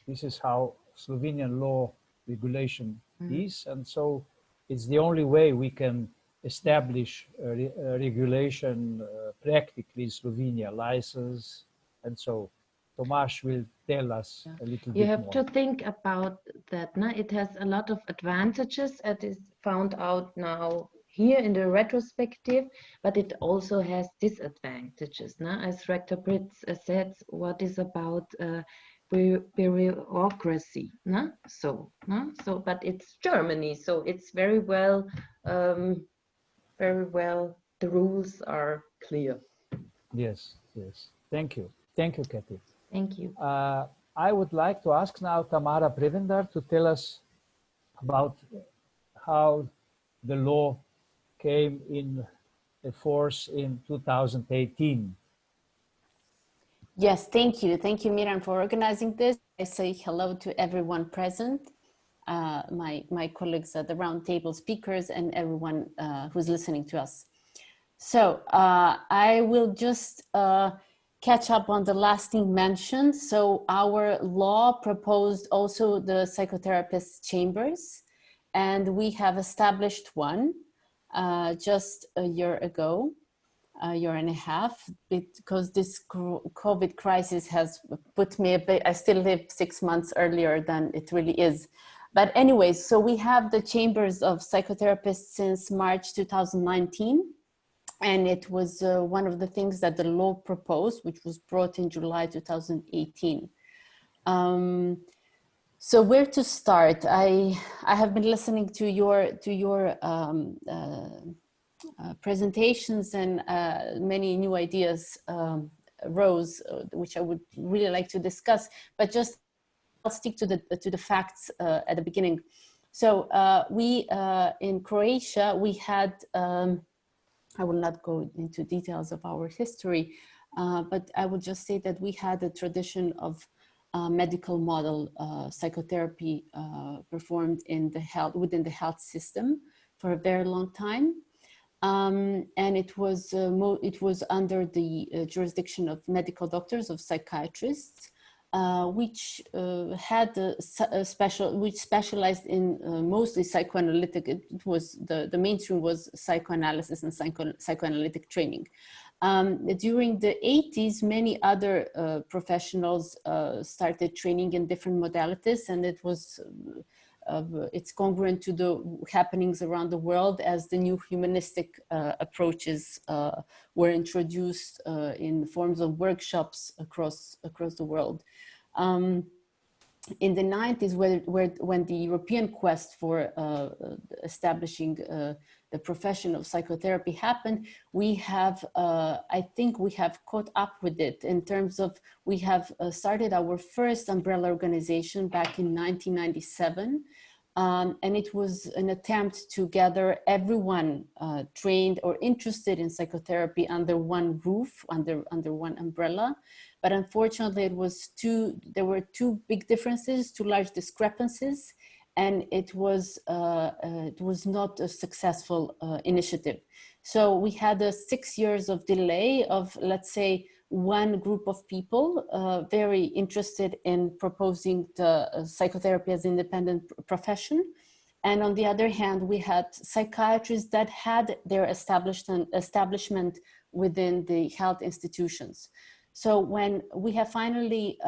[SPEAKER 4] This is how Slovenian law regulation is, and so it's the only way we can establish a regulation practically in Slovenia, license, and so Tomaž will tell us a little bit more.
[SPEAKER 5] You have to think about that. No? It has a lot of advantages, as is found out now here in the retrospective, but it also has disadvantages. No? As Rector Pritz said, what is about bureaucracy? No? So, but it's Germany, so it's very well, the rules are clear.
[SPEAKER 4] Yes, yes. Thank you. Thank you, Kathy.
[SPEAKER 5] Thank you.
[SPEAKER 4] I would like to ask now Tamara Prevendar to tell us about how the law came in force in 2018.
[SPEAKER 6] Yes, thank you. Thank you, Miran, for organizing this. I say hello to everyone present, my colleagues at the roundtable speakers and everyone who's listening to us. So I will just catch up on the last thing mentioned. So our law proposed also the psychotherapist chambers, and we have established one just a year ago, a year and a half, because this COVID crisis has put me a bit, I still live 6 months earlier than it really is. But anyways, so we have the chambers of psychotherapists since March 2019. And it was one of the things that the law proposed, which was brought in July 2018. So where to start? I have been listening to your presentations, and many new ideas arose, which I would really like to discuss. But just I'll stick to the facts at the beginning. So we in Croatia we had. I will not go into details of our history, but I would just say that we had a tradition of medical model psychotherapy performed in the within the health system for a very long time, and it was under the jurisdiction of medical doctors, of psychiatrists, which had which specialized in mostly psychoanalytic. It was the mainstream was psychoanalysis and psychoanalytic training. During the 80s, many other professionals started training in different modalities, and it was it's congruent to the happenings around the world as the new humanistic approaches were introduced in forms of workshops across the world. In the 90s, when the European quest for establishing the profession of psychotherapy happened, we have, I think we have caught up with it in terms of, we have started our first umbrella organization back in 1997. And it was an attempt to gather everyone trained or interested in psychotherapy under one roof, under one umbrella. But unfortunately, there were two big differences, two large discrepancies, and it was not a successful initiative. So we had 6 years of delay of, let's say, one group of people very interested in proposing the psychotherapy as an independent profession. And on the other hand, we had psychiatrists that had their establishment within the health institutions. So when we have finally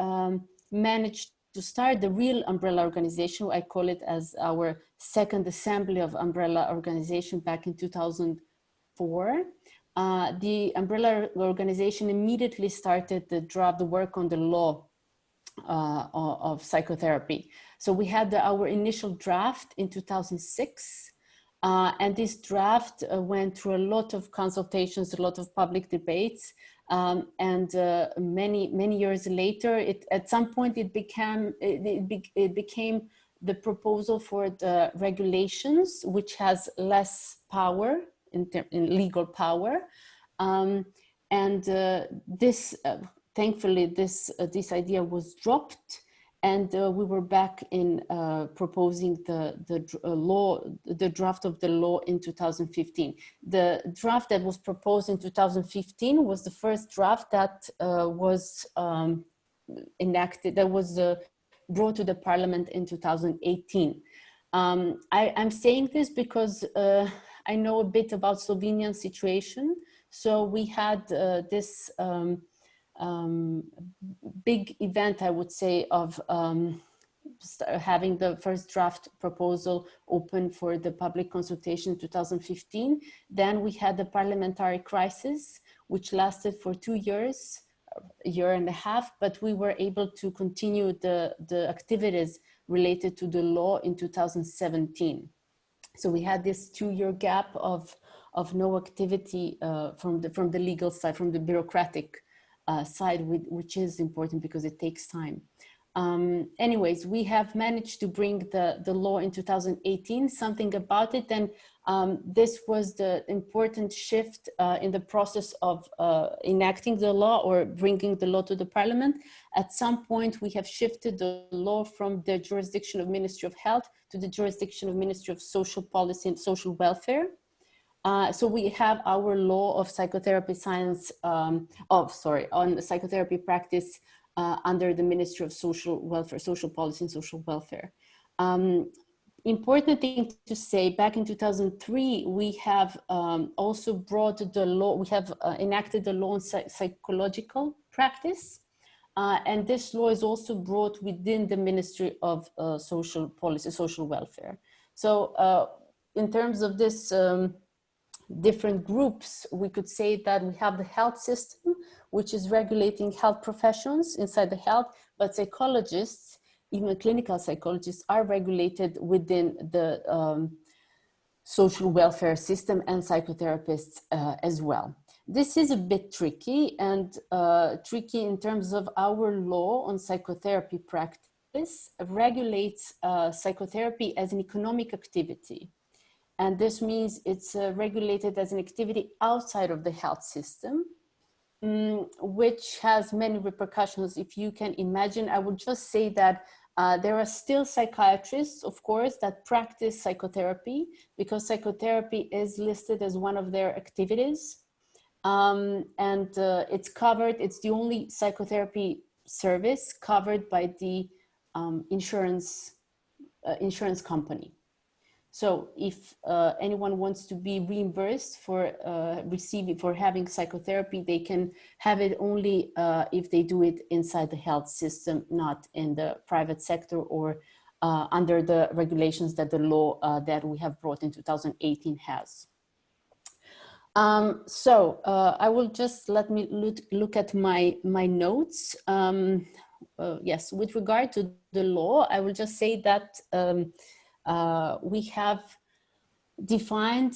[SPEAKER 6] managed to start the real umbrella organization, I call it as our second assembly of umbrella organization back in 2004, the umbrella organization immediately started the work on the law of psychotherapy. So we had our initial draft in 2006, and this draft went through a lot of consultations, a lot of public debates, and many years later, at some point it became the proposal for the regulations, which has less power in legal power, and thankfully this idea was dropped, and we were back in proposing the draft of the law in 2015. The draft that was proposed in 2015 was the first draft that was enacted, that was brought to the parliament in 2018. I'm saying this because I know a bit about Slovenian situation. So we had this big event, I would say, of having the first draft proposal open for the public consultation in 2015. Then we had the parliamentary crisis, which lasted for 2 years, a year and a half, but we were able to continue the activities related to the law in 2017. So we had this 2-year gap of no activity from the legal side, from the bureaucratic side, which is important because it takes time. Anyways, we have managed to bring the law in 2018, something about it. And this was the important shift in the process of enacting the law or bringing the law to the parliament. At some point, we have shifted the law from the jurisdiction of Ministry of Health to the jurisdiction of Ministry of Social Policy and Social Welfare. So we have our law of psychotherapy science, on psychotherapy practice under the Ministry of Social Welfare, Social Policy and Social Welfare. Important thing to say, back in 2003, we have also brought the law, we have enacted the law on psychological practice. And this law is also brought within the Ministry of Social Policy, Social Welfare. So in terms of this different groups, we could say that we have the health system, which is regulating health professions inside the health, but psychologists, even clinical psychologists, are regulated within the social welfare system, and psychotherapists as well. This is a bit tricky, and tricky in terms of our law on psychotherapy practice regulates psychotherapy as an economic activity. And this means it's regulated as an activity outside of the health system, which has many repercussions. If you can imagine, I would just say that there are still psychiatrists, of course, that practice psychotherapy, because psychotherapy is listed as one of their activities. And it's covered, it's the only psychotherapy service covered by the insurance company. So if anyone wants to be reimbursed for having psychotherapy, they can have it only if they do it inside the health system, not in the private sector or under the regulations that the law that we have brought in 2018 has. I will just let me look at my notes. Yes, with regard to the law, I will just say that we have defined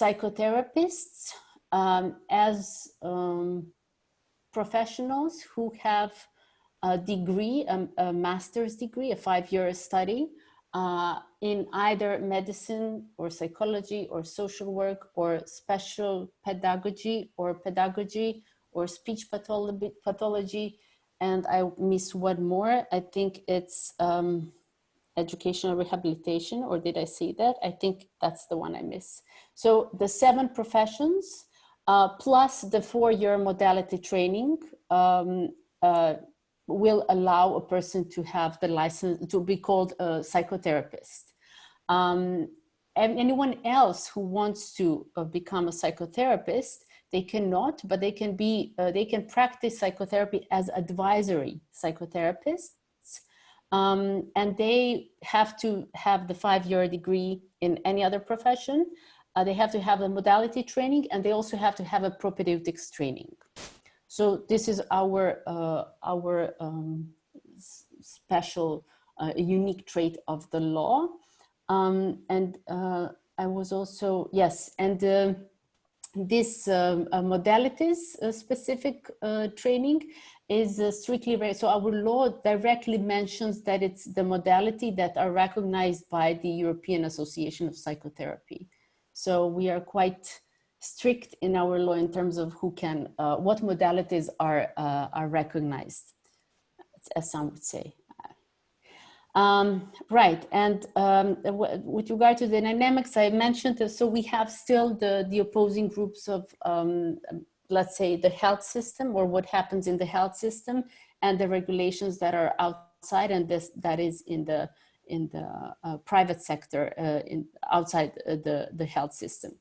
[SPEAKER 6] psychotherapists as professionals who have a degree, a master's degree, a 5-year study in either medicine or psychology or social work or special pedagogy or speech pathology. And I miss one more. I think it's educational rehabilitation, or did I say that? I think that's the one I miss. So the 7 professions plus the 4-year modality training will allow a person to have the license to be called a psychotherapist. And anyone else who wants to become a psychotherapist, they cannot, but they can be, they can practice psychotherapy as advisory psychotherapists. And they have to have the 5-year degree in any other profession. They have to have a modality training, and they also have to have a propedeutics training. So this is our special, unique trait of the law. I was also, yes, and this modalities specific training is strictly, so our law directly mentions that it's the modality that are recognized by the European Association of Psychotherapy. So we are quite strict in our law in terms of who can, what modalities are recognized, as some would say. Right, and with regard to the dynamics I mentioned, so we have still the opposing groups of, let's say, the health system, or what happens in the health system, and the regulations that are outside, and that is in private sector outside the health system.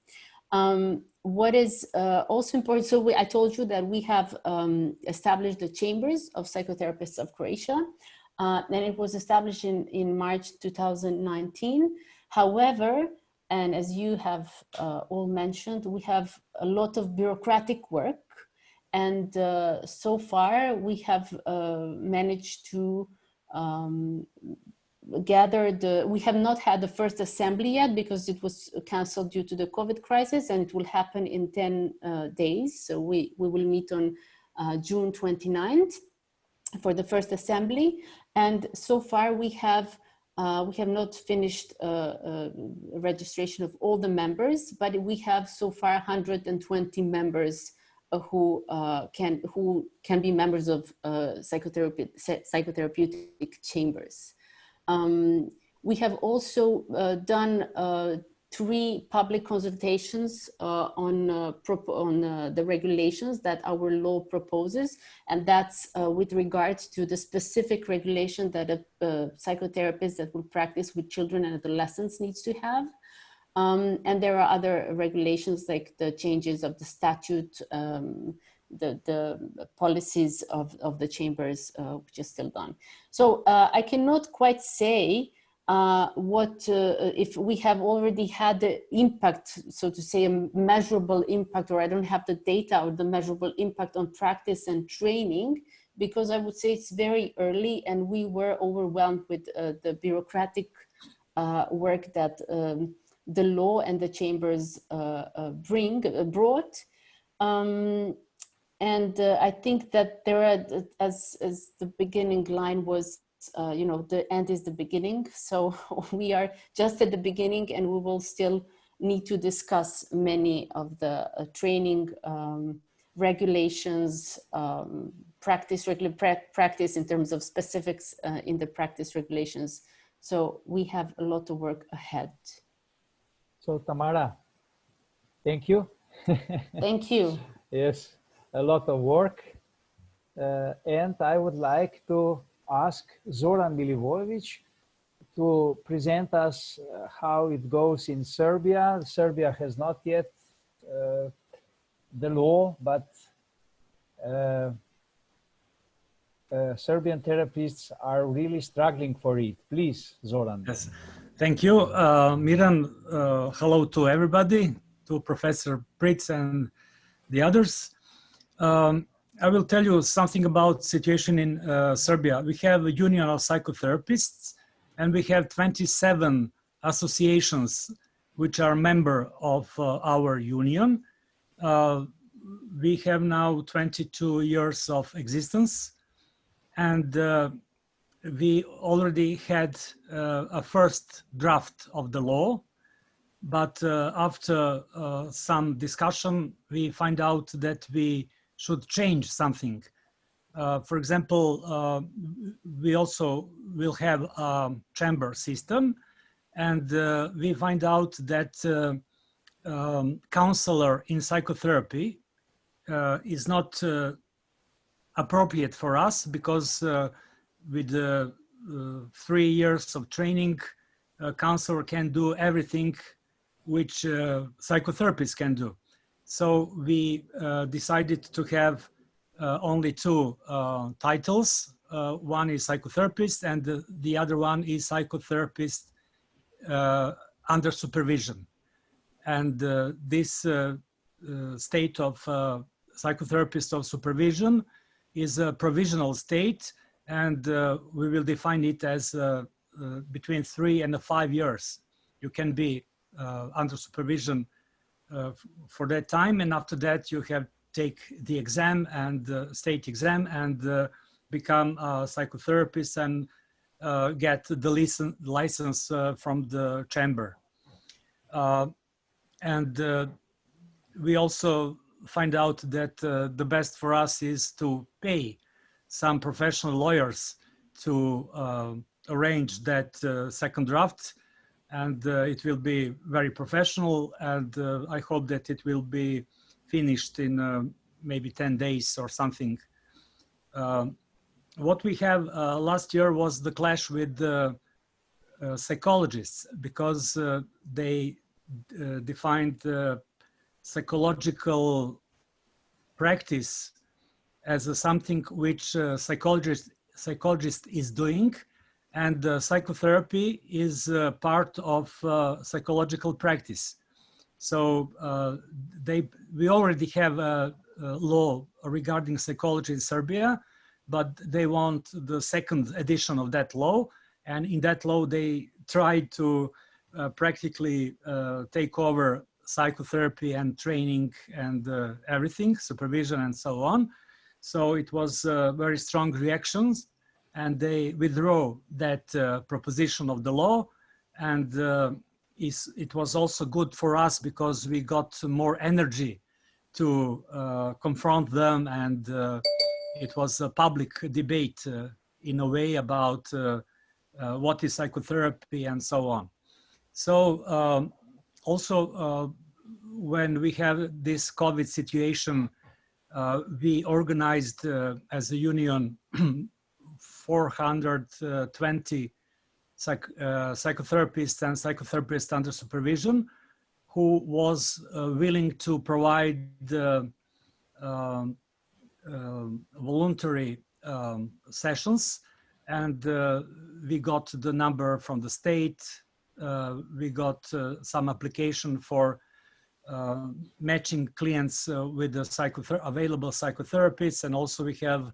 [SPEAKER 6] What is also important, so I told you that we have established the Chambers of Psychotherapists of Croatia, and it was established in March 2019. However, and as you have all mentioned, we have a lot of bureaucratic work, and so far we have managed to we have not had the first assembly yet because it was canceled due to the COVID crisis, and it will happen in 10 days. So we will meet on June 29th for the first assembly. And so far we have not finished registration of all the members, but we have so far 120 members who can be members of psychotherapeutic chambers. We have also done 3 public consultations on the regulations that our law proposes, and that's with regards to the specific regulation that a psychotherapist that will practice with children and adolescents needs to have. And there are other regulations like the changes of the statute, the policies of the chambers, which is still done. So I cannot quite say if we have already had the impact, so to say, a measurable impact, or I don't have the data or the measurable impact on practice and training, because I would say it's very early and we were overwhelmed with the bureaucratic work that the law and the chambers brought. And I think that there are, as the beginning line was, the end is the beginning. So we are just at the beginning, and we will still need to discuss many of the training regulations, practice in terms of specifics in the practice regulations. So we have a lot of work ahead.
[SPEAKER 4] So Tamara, thank you.
[SPEAKER 6] Thank you.
[SPEAKER 4] Yes, a lot of work. And I would like to ask Zoran Milivojević to present us how it goes in Serbia. Serbia has not yet the law, but Serbian therapists are really struggling for it. Please, Zoran.
[SPEAKER 7] Yes, thank you, Miran. Hello to everybody, to Professor Pritz and the others. I will tell you something about situation in Serbia. We have a union of psychotherapists, and we have 27 associations which are member of our union. We have now 22 years of existence, and we already had a first draft of the law, but after some discussion, we find out that we should change something. For example, we also will have a chamber system, and we find out that counselor in psychotherapy is not appropriate for us, because with 3 years of training, a counselor can do everything which psychotherapists can do. So we decided to have only 2 titles. One is psychotherapist, and the other one is psychotherapist under supervision. And this state of psychotherapist of supervision is a provisional state, and we will define it as between 3 and 5 years. You can be under supervision for that time, and after that you have take the exam and state exam and become a psychotherapist and get the license from the chamber. And we also find out that the best for us is to pay some professional lawyers to arrange that second draft, and it will be very professional, and I hope that it will be finished in maybe 10 days or something. What we have last year was the clash with psychologists, because they defined psychological practice as something which psychologist is doing, and psychotherapy is part of psychological practice. So we already have a law regarding psychology in Serbia, but they want the second edition of that law. And in that law, they tried to practically take over psychotherapy and training and everything, supervision and so on. So it was very strong reactions, and they withdrew that proposition of the law. And it was also good for us because we got more energy to confront them, and it was a public debate in a way about what is psychotherapy and so on. So also when we have this COVID situation, we organized as a union 420 psychotherapists and psychotherapists under supervision who was willing to provide voluntary sessions, and we got the number from the state. We got some application for matching clients with the available psychotherapists, and also we have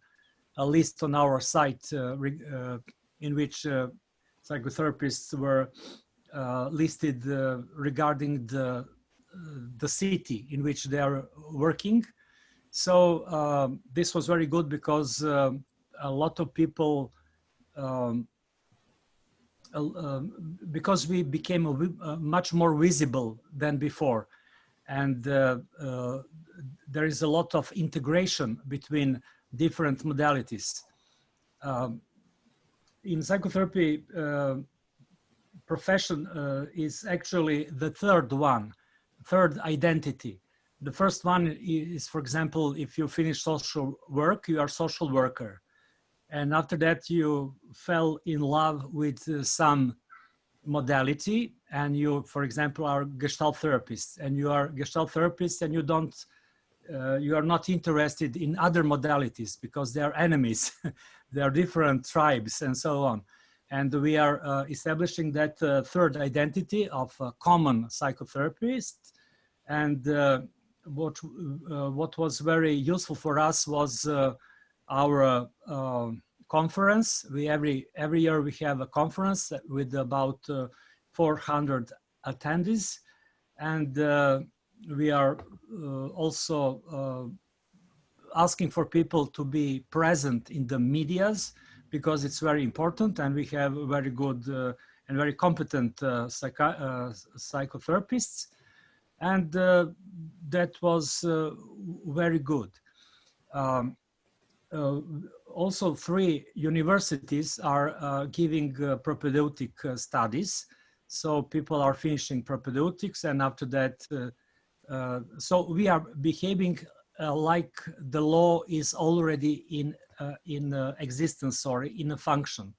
[SPEAKER 7] a list on our site in which psychotherapists were listed regarding the city in which they are working. So this was very good because a lot of people, because we became much more visible than before, and there is a lot of integration between different modalities. In psychotherapy, profession is actually the third identity. The first one is, for example, if you finish social work, you are social worker. And after that, you fell in love with some modality, and you, for example, are Gestalt therapist, and you are Gestalt therapist, and you are not interested in other modalities because they are enemies. They are different tribes and so on. And we are establishing that third identity of a common psychotherapist. And what was very useful for us was our conference. Every year we have a conference with about 400 attendees, and we are also asking for people to be present in the medias because it's very important, and we have very good and very competent psychotherapists, and that was very good. Also, 3 universities are giving propedeutic studies. So people are finishing propedeutics, and after that, so we are behaving like the law is already in existence or in a function.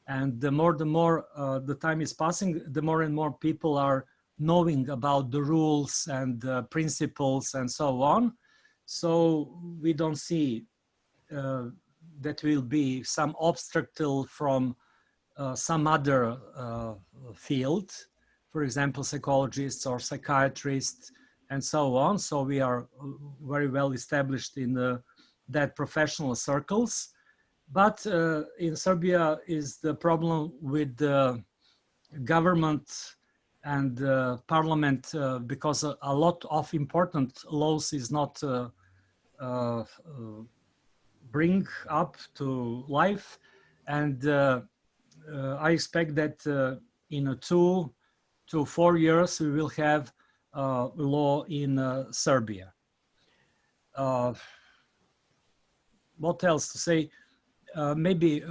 [SPEAKER 7] And the more the time is passing, the more and more people are knowing about the rules and principles and so on. So we don't see that will be some obstacle from some other field, for example, psychologists or psychiatrists and so on. So we are very well established in that professional circles. But in Serbia is the problem with the government and parliament because a lot of important laws is not bring up to life, and I expect that in 2 to 4 years we will have law in Serbia. What else to say? Maybe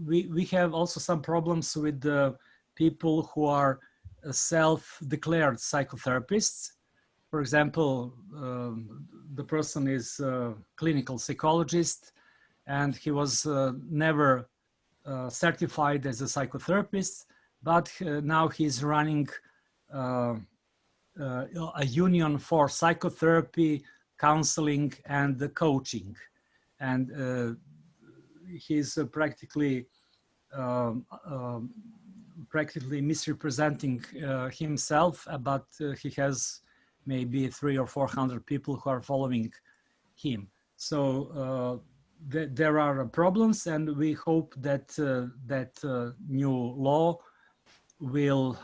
[SPEAKER 7] we have also some problems with the people who are self-declared psychotherapists. For example, the person is a clinical psychologist, and he was never certified as a psychotherapist, but now he's running a union for psychotherapy, counseling, and the coaching. And he's practically misrepresenting himself, but he has maybe 300 or 400 people who are following him. So there are problems, and we hope that that new law will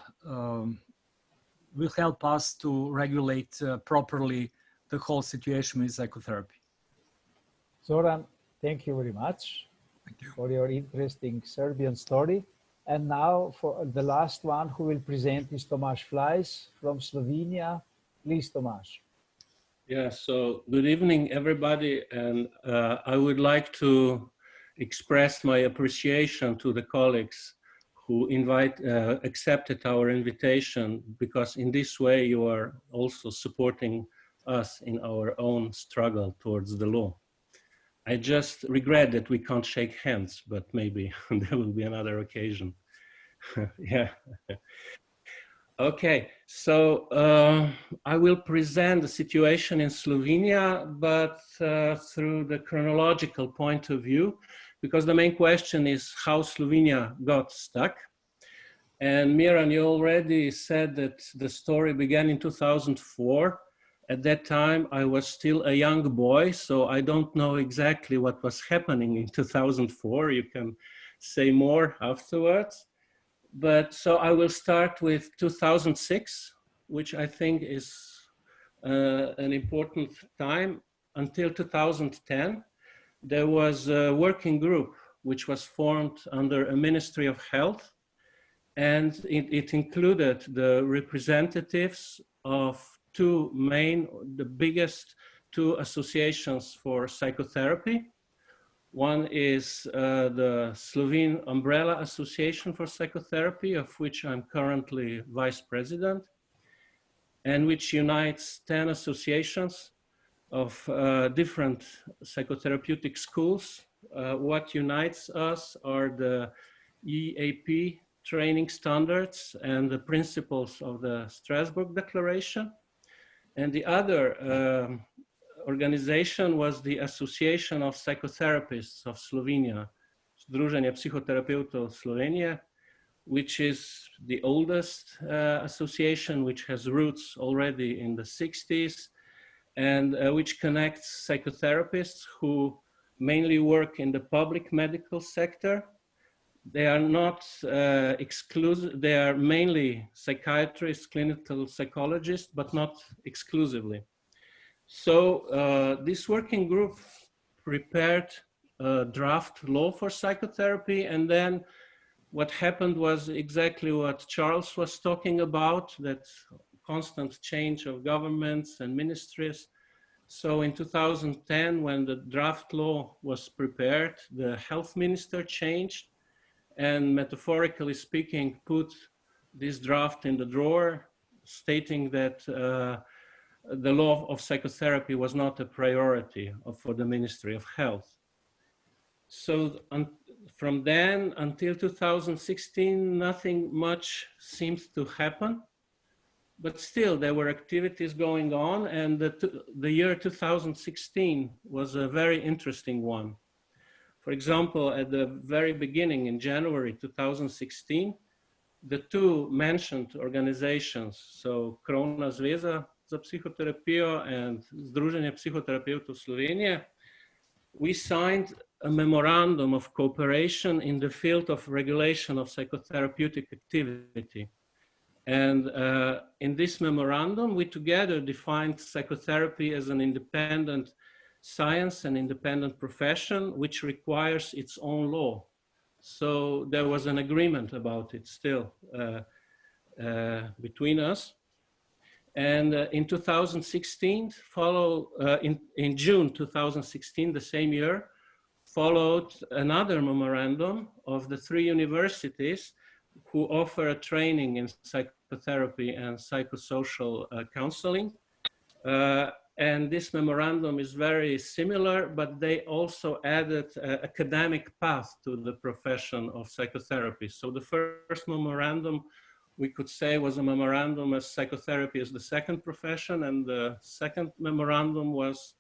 [SPEAKER 7] help us to regulate properly the whole situation with psychotherapy.
[SPEAKER 4] Zoran, thank you very much for your interesting Serbian story. And now for the last one who will present is Tomaž Flajs from Slovenia. Please, Tomaž.
[SPEAKER 8] Yeah, so good evening, everybody. And I would like to express my appreciation to the colleagues who accepted our invitation, because in this way you are also supporting us in our own struggle towards the law. I just regret that we can't shake hands, but maybe there will be another occasion. Yeah. Okay, so I will present the situation in Slovenia, but through the chronological point of view, because the main question is how Slovenia got stuck. And Miran, you already said that the story began in 2004. At that time, I was still a young boy, so I don't know exactly what was happening in 2004. You can say more afterwards. But so I will start with 2006, which I think is an important time. Until 2010, there was a working group which was formed under a Ministry of Health, and it included the representatives of the biggest two associations for psychotherapy. One is the Slovene Umbrella Association for Psychotherapy, of which I'm currently vice president, and which unites 10 associations of different psychotherapeutic schools. What unites us are the EAP training standards and the principles of the Strasbourg Declaration. And the other organization was the Association of Psychotherapists of Slovenia, Združenje psihoterapeutov Slovenije, which is the oldest association, which has roots already in the 60s, and which connects psychotherapists who mainly work in the public medical sector. They are not exclusive, they are mainly psychiatrists, clinical psychologists, but not exclusively. So this working group prepared a draft law for psychotherapy, and then what happened was exactly what Charles was talking about, that constant change of governments and ministries. So in 2010, when the draft law was prepared, the health minister changed, and metaphorically speaking, put this draft in the drawer, stating that the law of psychotherapy was not a priority for the Ministry of Health. So from then until 2016, nothing much seemed to happen, but still there were activities going on, and the year 2016 was a very interesting one. For example, at the very beginning, in January 2016, the two mentioned organizations, so Krovna zveza za psihoterapijo and Združenje psihoterapeutov Slovenije, we signed a memorandum of cooperation in the field of regulation of psychotherapeutic activity. And in this memorandum, we together defined psychotherapy as an independent science and independent profession, which requires its own law. So there was an agreement about it still between us. And in 2016, in June 2016, the same year, followed another memorandum of the 3 universities who offer a training in psychotherapy and psychosocial counseling. And this memorandum is very similar, but they also added an academic path to the profession of psychotherapy. So the first memorandum, we could say, was a memorandum as psychotherapy as the second profession, and the second memorandum was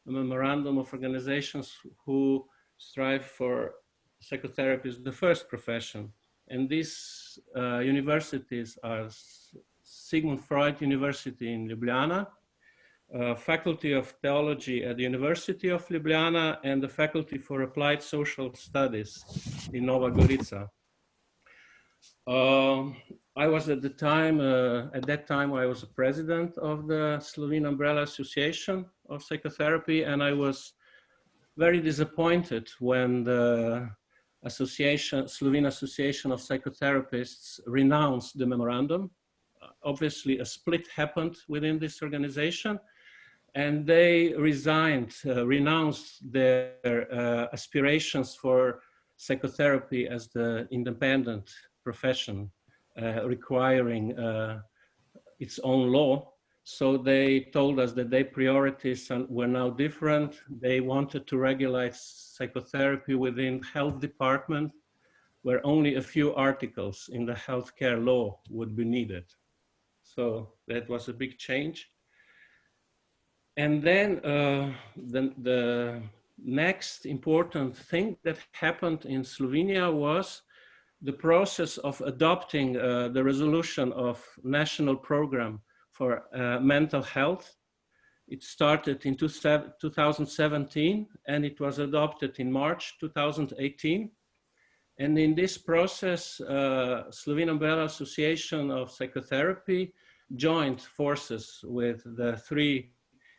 [SPEAKER 8] a memorandum of organizations who strive for psychotherapy as the first profession. And these universities are Sigmund Freud University in Ljubljana, Faculty of Theology at the University of Ljubljana, and the Faculty for Applied Social Studies in Nova Gorica. I was at that time I was a president of the Slovene Umbrella Association of Psychotherapy, and I was very disappointed when the Slovene Association of Psychotherapists renounced the memorandum. Obviously, a split happened within this organization, and they renounced their aspirations for psychotherapy as the independent profession, requiring its own law. So they told us that their priorities were now different. They wanted to regulate psychotherapy within health department, where only a few articles in the healthcare law would be needed. So that was a big change. And then the next important thing that happened in Slovenia was the process of adopting the resolution of national program for mental health. It started in 2017 and it was adopted in March 2018. And in this process, Slovene Umbrella Association of Psychotherapy joined forces with the 3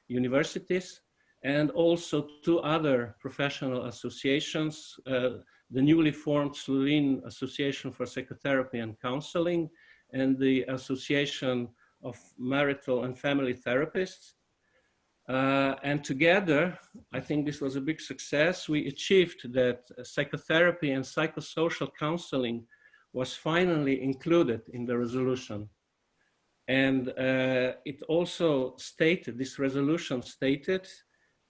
[SPEAKER 8] universities and also 2 other professional associations, the newly formed Slovene Association for Psychotherapy and Counseling and the Association of Marital and Family Therapists. And together, I think this was a big success. We achieved that psychotherapy and psychosocial counseling was finally included in the resolution. And it also stated, this resolution stated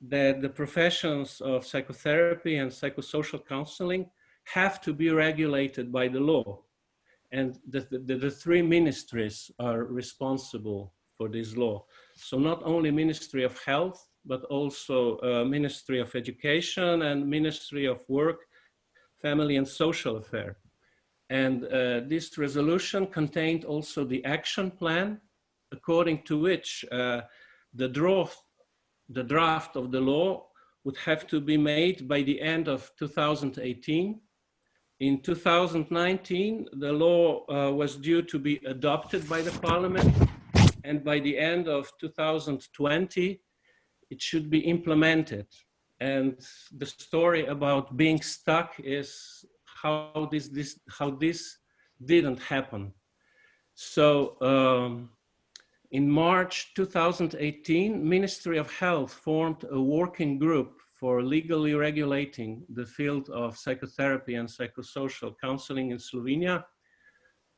[SPEAKER 8] that the professions of psychotherapy and psychosocial counseling have to be regulated by the law. And the 3 ministries are responsible for this law. So not only Ministry of Health, but also Ministry of Education and Ministry of Work, Family and Social Affairs. And this resolution contained also the action plan, according to which the draft of the law would have to be made by the end of 2018. In 2019, the law was due to be adopted by the parliament, and by the end of 2020, it should be implemented. And the story about being stuck is how this didn't happen. So in March 2018, Ministry of Health formed a working group for legally regulating the field of psychotherapy and psychosocial counseling in Slovenia.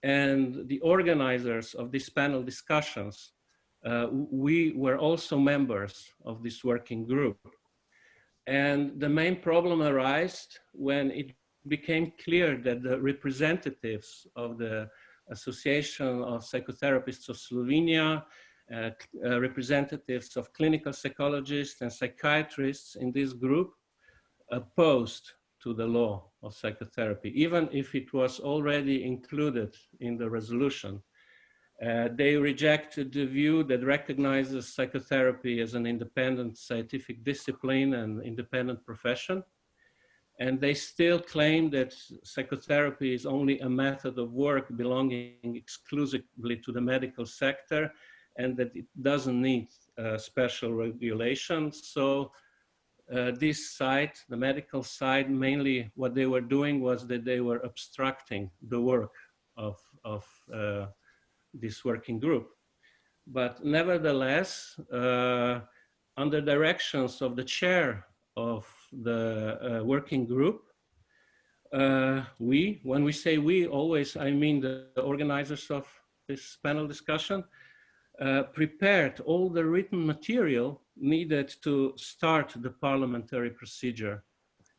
[SPEAKER 8] And the organizers of these panel discussions, we were also members of this working group. And the main problem arose when it became clear that the representatives of the Association of Psychotherapists of Slovenia, representatives of clinical psychologists and psychiatrists in this group opposed to the law of psychotherapy, even if it was already included in the resolution. They rejected the view that recognizes psychotherapy as an independent scientific discipline and independent profession. And they still claim that psychotherapy is only a method of work belonging exclusively to the medical sector and that it doesn't need special regulations. So this side, the medical side, mainly what they were doing was that they were obstructing the work of this working group. But nevertheless, under directions of the chair of the working group, when we say we, always I mean the organizers of this panel discussion, prepared all the written material needed to start the parliamentary procedure.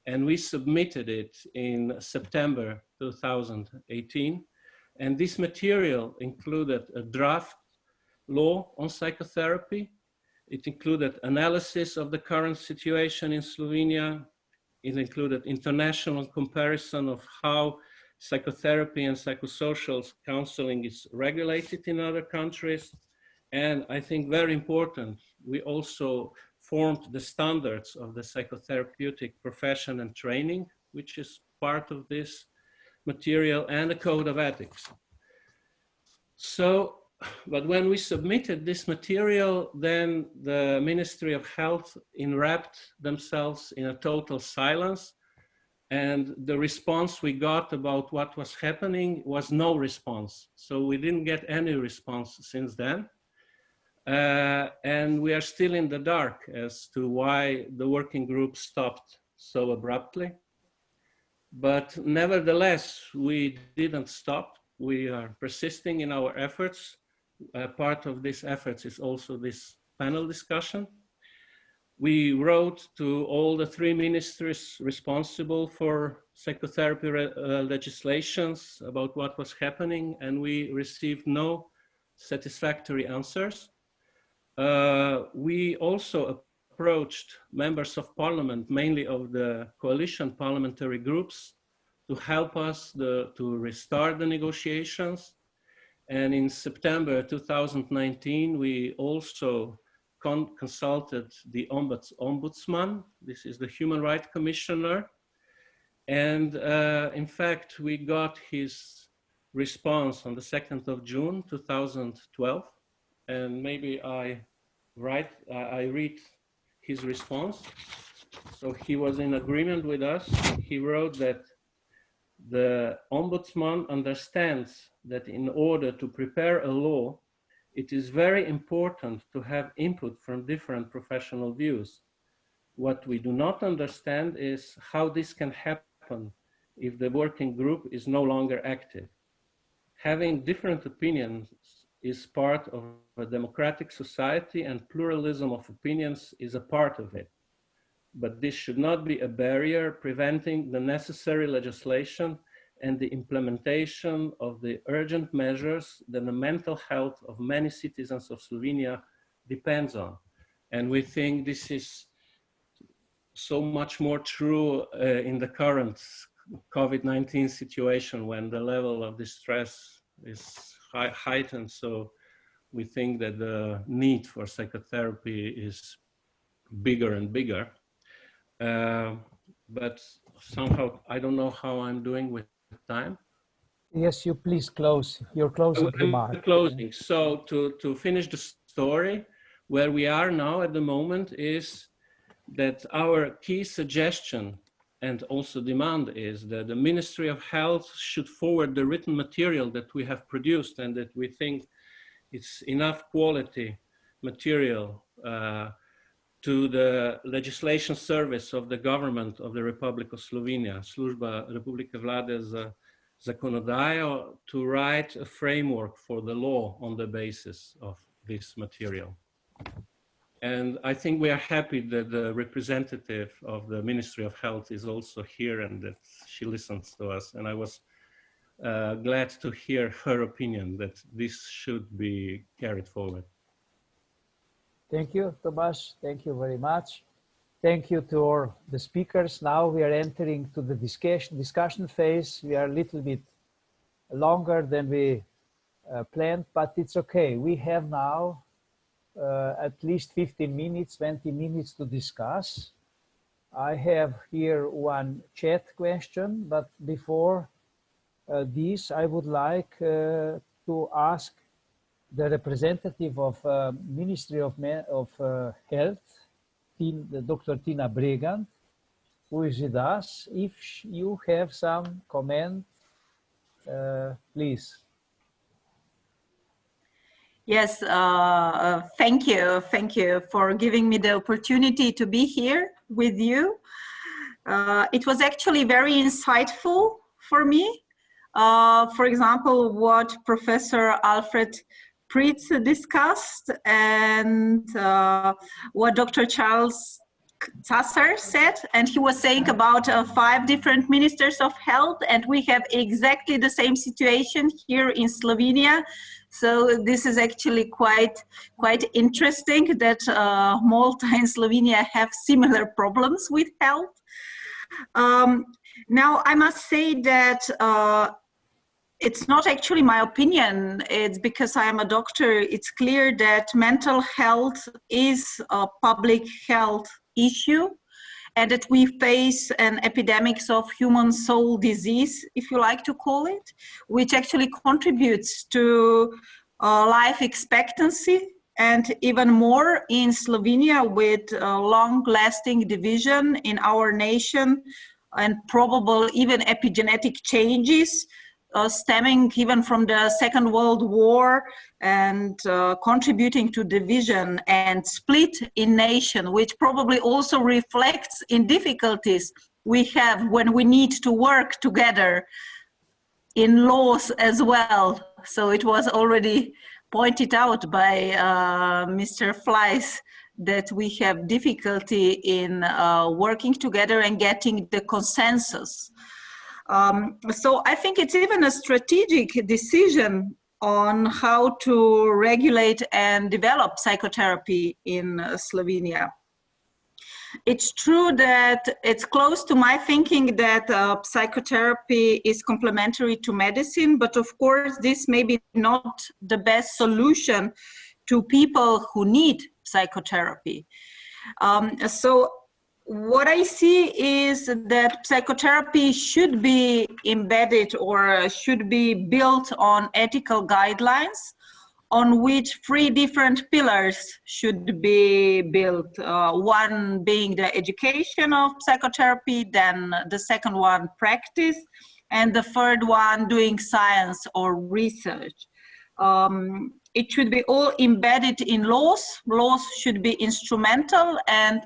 [SPEAKER 8] And we submitted it in September 2018. And this material included a draft law on psychotherapy. It included analysis of the current situation in Slovenia. It included international comparison of how psychotherapy and psychosocial counseling is regulated in other countries. And I think very important, we also formed the standards of the psychotherapeutic profession and training, which is part of this material, and a code of ethics. So, but when we submitted this material, then the Ministry of Health enwrapped themselves in a total silence. And the response we got about what was happening was no response. So we didn't get any response since then. And we are still in the dark as to why the working group stopped so abruptly. But nevertheless, we didn't stop. We are persisting in our efforts. Part of these efforts is also this panel discussion. We wrote to all the 3 ministries responsible for psychotherapy legislations about what was happening, and we received no satisfactory answers. We also approached members of parliament, mainly of the coalition parliamentary groups, to help us to restart the negotiations. And in September 2019, we also consulted the ombudsman. This is the Human Rights Commissioner. And in fact, we got his response on the 2nd of June, 2012. And maybe I read his response. So he was in agreement with us. He wrote that the ombudsman understands that in order to prepare a law, it is very important to have input from different professional views. What we do not understand is how this can happen if the working group is no longer active. Having different opinions is part of a democratic society, and pluralism of opinions is a part of it. But this should not be a barrier preventing the necessary legislation and the implementation of the urgent measures that the mental health of many citizens of Slovenia depends on. And we think this is so much more true in the current COVID-19 situation, when the level of distress is heightened. So we think that the need for psychotherapy is bigger and bigger. But somehow, I don't know how I'm doing with time.
[SPEAKER 4] Yes, you please close your closing remark.
[SPEAKER 8] Closing. So to finish the story, where we are now at the moment is that our key suggestion and also demand is that the Ministry of Health should forward the written material that we have produced, and that we think it's enough quality material to the legislation service of the government of the Republic of Slovenia, Služba Republike Vlade za zakonodajo, to write a framework for the law on the basis of this material. And I think we are happy that the representative of the Ministry of Health is also here and that she listens to us. And I was glad to hear her opinion that this should be carried forward.
[SPEAKER 4] Thank you, Tomaž. Thank you very much. Thank you to all the speakers. Now we are entering to the discussion phase. We are a little bit longer than we planned, but it's okay. We have now at least 15 minutes, 20 minutes to discuss. I have here one chat question, but before this, I would like to ask the representative of Ministry of Health, Dr. Tina Bregant, who is with us. If you have some comment, please.
[SPEAKER 9] Yes, thank you. Thank you for giving me the opportunity to be here with you. It was actually very insightful for me. For example, what Professor Alfred Pritz discussed and what Dr. Charles Sasser said, and he was saying about 5 different ministers of health, and we have exactly the same situation here in Slovenia. So this is actually quite interesting that Malta and Slovenia have similar problems with health. Now I must say that it's not actually my opinion, it's because I am a doctor. It's clear that mental health is a public health issue, and that we face an epidemic of human soul disease, if you like to call it, which actually contributes to life expectancy, and even more in Slovenia with long-lasting division in our nation and probable even epigenetic changes stemming even from the Second World War and contributing to division and split in nation, which probably also reflects in difficulties we have when we need to work together in laws as well. So it was already pointed out by Mr. Flajs that we have difficulty in working together and getting the consensus. So I think it's even a strategic decision on how to regulate and develop psychotherapy in Slovenia. It's true that it's close to my thinking that psychotherapy is complementary to medicine, but of course this may be not the best solution to people who need psychotherapy. So what I see is that psychotherapy should be embedded or should be built on ethical guidelines on which 3 different pillars should be built. One being the education of psychotherapy, then the second one practice, and the third one doing science or research. It should be all embedded in laws. Laws should be instrumental, and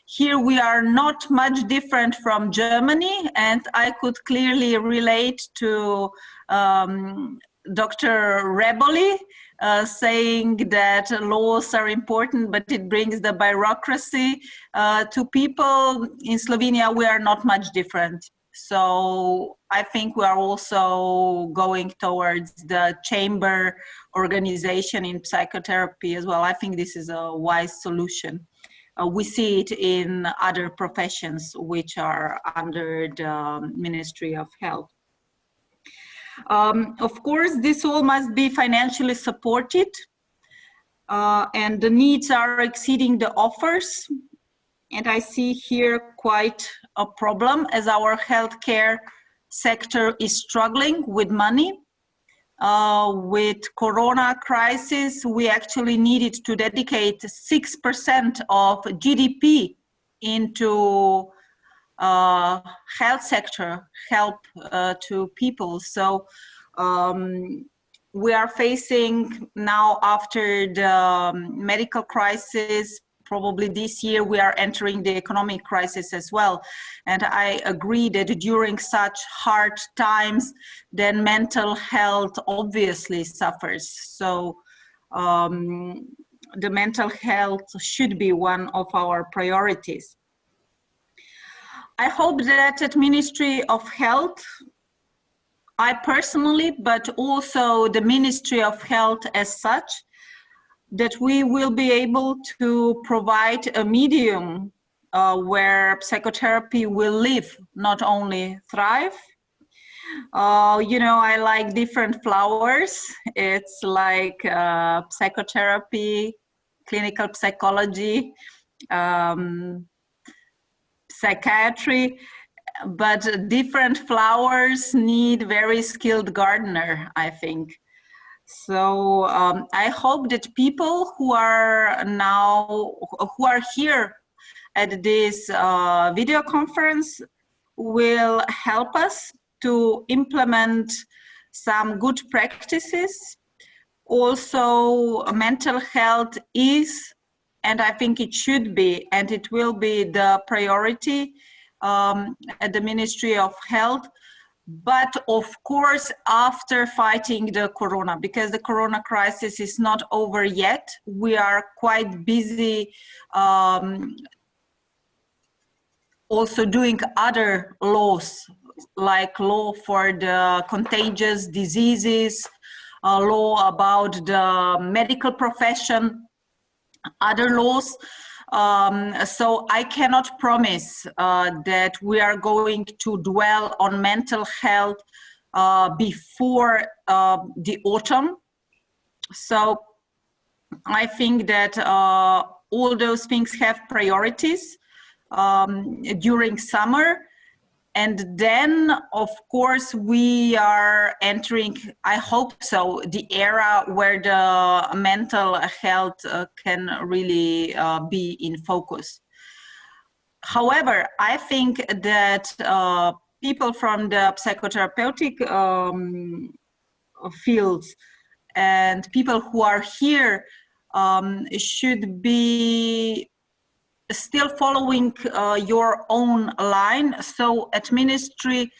[SPEAKER 9] here we are not much different from Germany, and I could clearly relate to Dr. Reboly saying that laws are important, but it brings the bureaucracy to people. In Slovenia, we are not much different. So I think we are also going towards the chamber organization in psychotherapy as well. I think this is a wise solution. We see it in other professions which are under the Ministry of Health. Of course, this all must be financially supported, and the needs are exceeding the offers. And I see here quite a problem as our healthcare sector is struggling with money. With Corona crisis, we actually needed to dedicate 6% of GDP into health sector, help to people. So we are facing now, after the medical crisis, probably this year we are entering the economic crisis as well. And I agree that during such hard times, then mental health obviously suffers. So the mental health should be one of our priorities. I hope that at Ministry of Health, I personally, but also the Ministry of Health as such, that we will be able to provide a medium where psychotherapy will live, not only thrive. You know, I like different flowers. It's like psychotherapy, clinical psychology, psychiatry, but different flowers need very skilled gardener, I think. So I hope that people who are here at this video conference will help us to implement some good practices. Also, mental health is, and I think it should be, and it will be the priority at the Ministry of Health. but of course after fighting the corona, because the corona crisis is not over yet. We are quite busy also doing other laws, like law for the contagious diseases, law about the medical profession, other laws. So I cannot promise that we are going to dwell on mental health before the autumn. So I think that all those things have priorities during summer. And then, of course, we are entering, I hope so, the era where the mental health can really be in focus. However, I think that people from the psychotherapeutic fields and people who are here should be still following your own line. So at ministry,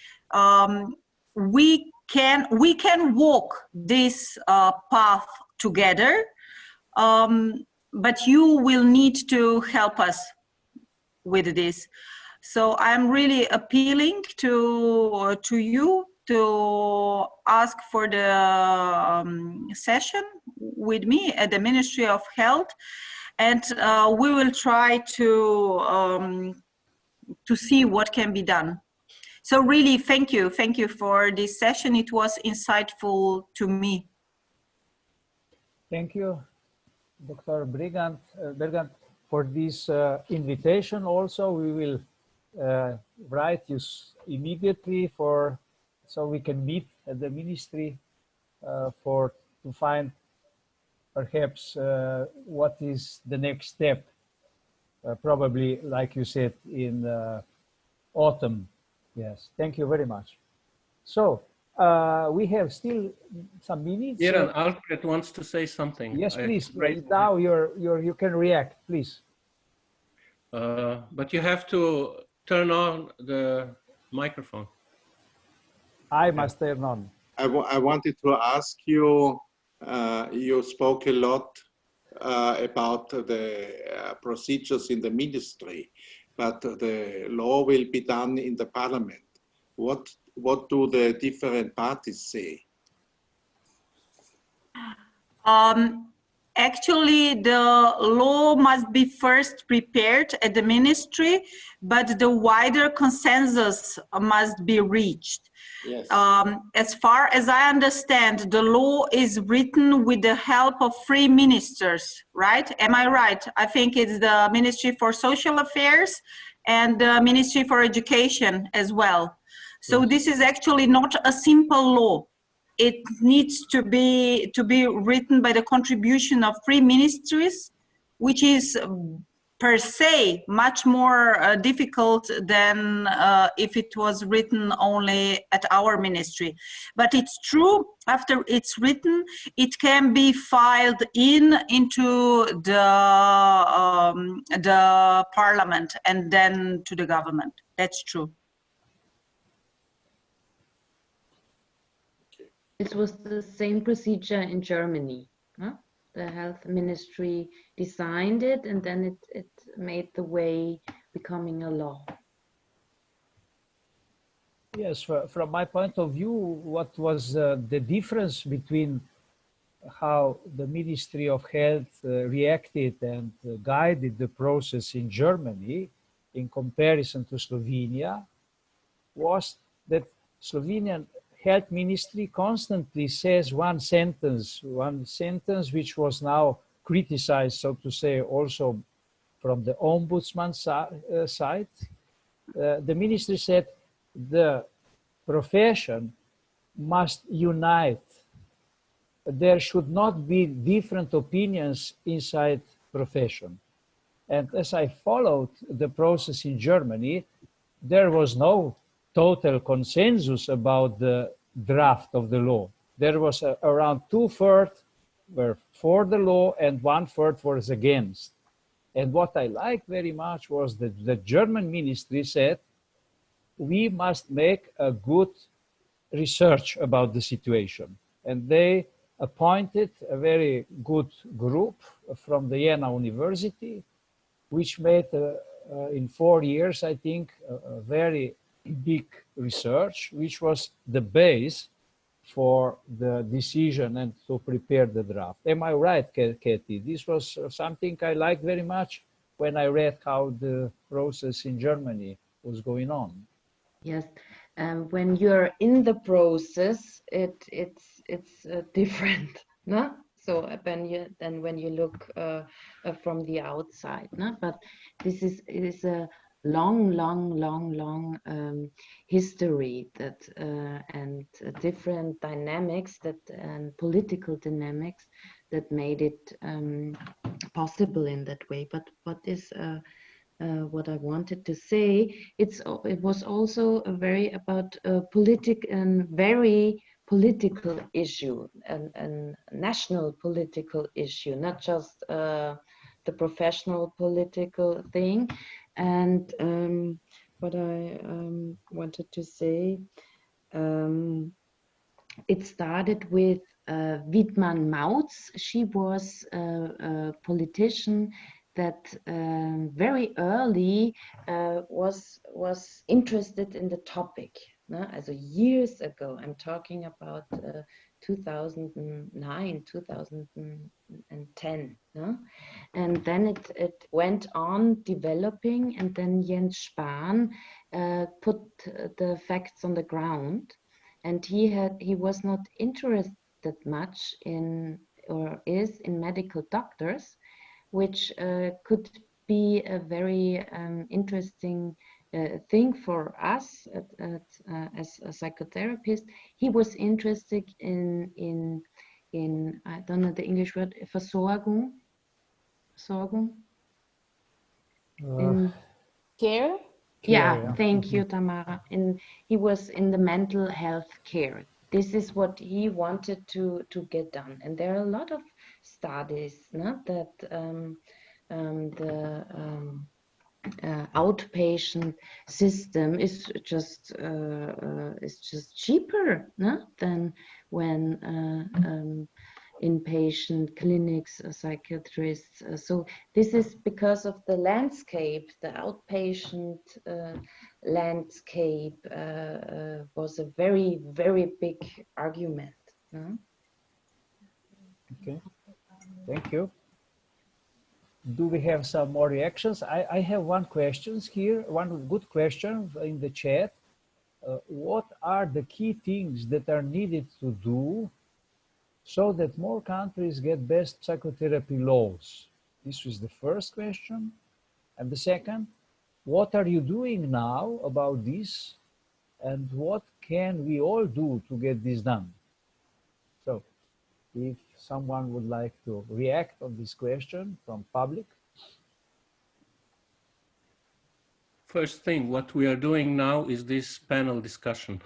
[SPEAKER 9] we can walk this path together, but you will need to help us with this. So I'm really appealing to you to ask for the session with me at the Ministry of Health. And we will try to see what can be done. So really, thank you for this session. It was insightful to me.
[SPEAKER 4] Thank you, Dr. Bergant, for this invitation. Also, we will write you immediately so we can meet at the ministry to find perhaps what is the next step, probably, like you said, in autumn. Yes, thank you very much. So we have still some minutes.
[SPEAKER 8] Miran, Alfred wants to say something.
[SPEAKER 4] Yes, please. Now you can react, please.
[SPEAKER 8] But you have to turn on the microphone.
[SPEAKER 4] I must turn on.
[SPEAKER 3] I wanted to ask you, you spoke a lot about the procedures in the ministry, but the law will be done in the parliament. What do the different parties say?
[SPEAKER 9] Actually, the law must be first prepared at the ministry, but the wider consensus must be reached.
[SPEAKER 3] Yes.
[SPEAKER 9] As far as I understand, the law is written with the help of 3 ministers, right? Am I right? I think it's the Ministry for Social Affairs and the Ministry for Education as well. So this is actually not a simple law. It needs to be written by the contribution of 3 ministries, which is per se much more difficult than if it was written only at our ministry. But it's true, after it's written, it can be filed into the parliament and then to the government. That's true.
[SPEAKER 5] This was the same procedure in Germany. Huh? The health ministry designed it, and then it made the way becoming a law.
[SPEAKER 4] Yes, from my point of view, what was the difference between how the Ministry of Health reacted and guided the process in Germany in comparison to Slovenia was that Slovenian Health Ministry constantly says one sentence which was now criticized, so to say, also from the ombudsman side. The ministry said the profession must unite. There should not be different opinions inside profession. And as I followed the process in Germany, there was no total consensus about the draft of the law. There was around 2/3 were for the law and 1/3 was against. And what I liked very much was that the German ministry said, we must make a good research about the situation. And they appointed a very good group from the Jena University, which made in 4 years, I think, a very big research, which was the base for the decision and to prepare the draft. Am I right, Katie? This was something I liked very much when I read how the process in Germany was going on.
[SPEAKER 5] Yes, when you're in the process, it's different, no? So when you look from the outside, no? But this is a long history that and different dynamics and political dynamics that made it possible in that way. But what I wanted to say, it was also a very about very political issue, and national political issue, not just the professional political thing. And what I wanted to say, it started with Widmann Mautz. She was a politician that very early was interested in the topic. No? Also years ago, I'm talking about 2009, 2010. No? And then it went on developing, and then Jens Spahn put the facts on the ground, and he was not interested much in, or is in, medical doctors, which could be a very interesting thing for us as a psychotherapist. He was interested in I don't know the English word, Versorgung.
[SPEAKER 6] Care?
[SPEAKER 5] Yeah, thank you, Tamara. And he was in the mental health care. This is what he wanted to get done. And there are a lot of studies, no, that the outpatient system is just cheaper, no, than when inpatient clinics, psychiatrists. So this is because of the landscape. The outpatient landscape was a very, very big argument. No?
[SPEAKER 4] Okay, thank you. Do we have some more reactions? I have one question here, one good question in the chat. What are the key things that are needed to do so that more countries get best psychotherapy laws? This is the first question. And the second, what are you doing now about this? And what can we all do to get this done? So, if someone would like to react on this question from public.
[SPEAKER 8] First thing, what we are doing now is this panel discussion.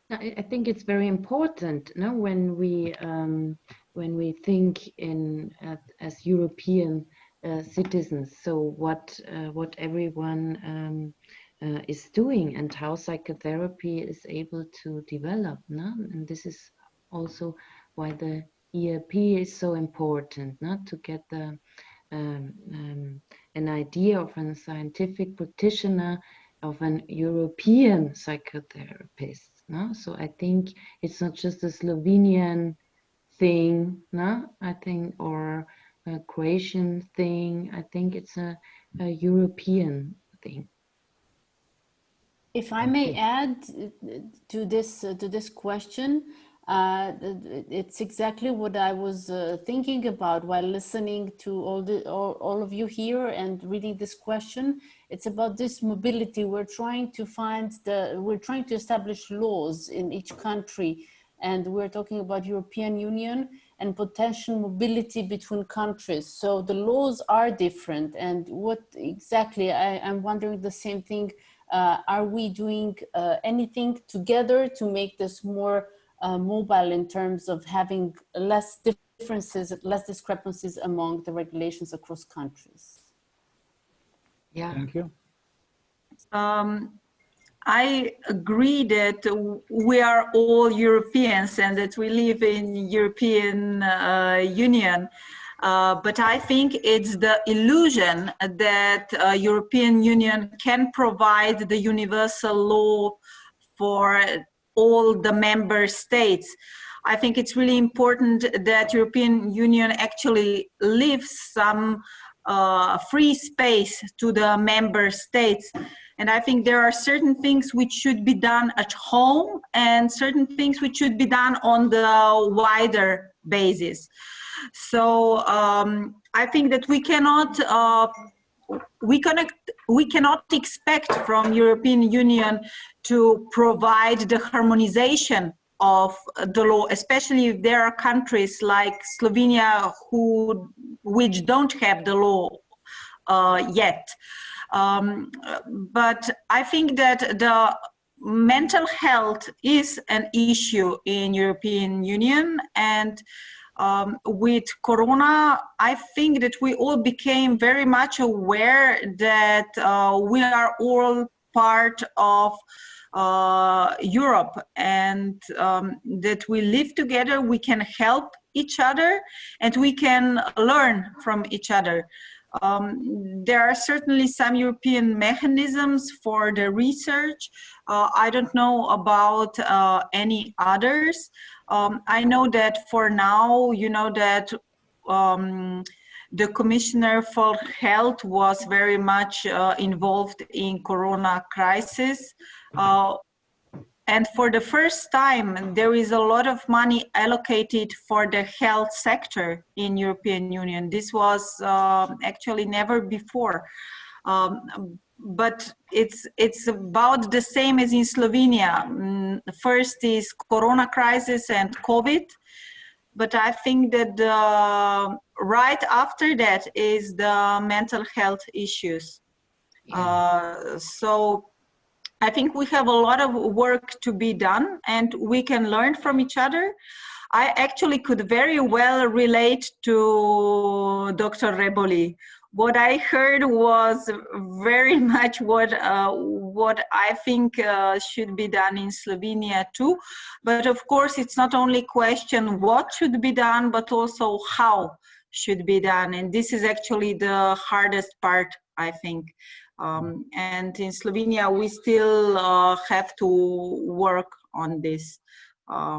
[SPEAKER 5] I think it's very important, no, when we think in as European citizens. So what everyone is doing and how psychotherapy is able to develop, no? And this is also why the ERP is so important, no? To get the an idea of a scientific practitioner, of an European psychotherapist. No? So I think it's not just a Slovenian thing, no? I think, or a Croatian thing. I think it's a European thing.
[SPEAKER 6] If I may add to this question, it's exactly what I was thinking about while listening to all of you here and reading this question. It's about this mobility. We're trying to establish laws in each country, and we're talking about European Union and potential mobility between countries. So the laws are different, and what exactly, I'm wondering the same thing. Are we doing anything together to make this more mobile in terms of having less differences, less discrepancies among the regulations across countries.
[SPEAKER 5] Yeah.
[SPEAKER 4] Thank you.
[SPEAKER 9] I agree that we are all Europeans and that we live in European Union. But I think it's the illusion that European Union can provide the universal law for all the member states. I think it's really important that European Union actually leaves some free space to the member states. And I think there are certain things which should be done at home and certain things which should be done on the wider basis. So I think that we cannot expect from European Union to provide the harmonization of the law, especially if there are countries like Slovenia which don't have the law yet. But I think that the mental health is an issue in European Union, and with Corona, I think that we all became very much aware that we are all part of Europe, and that we live together, we can help each other, and we can learn from each other. There are certainly some European mechanisms for the research. I don't know about any others. I know that for now, you know that the Commissioner for Health was very much involved in Corona crisis. And for the first time, there is a lot of money allocated for the health sector in European Union. This was actually never before. But it's about the same as in Slovenia. First is Corona crisis and COVID. But I think that right after that is the mental health issues. So I think we have a lot of work to be done and we can learn from each other. I actually could very well relate to Dr. Reboly. What I heard was very much what I think should be done in Slovenia too. But of course, it's not only question what should be done, but also how should be done. And this is actually the hardest part, I think. And in Slovenia, we still have to work on this.
[SPEAKER 8] I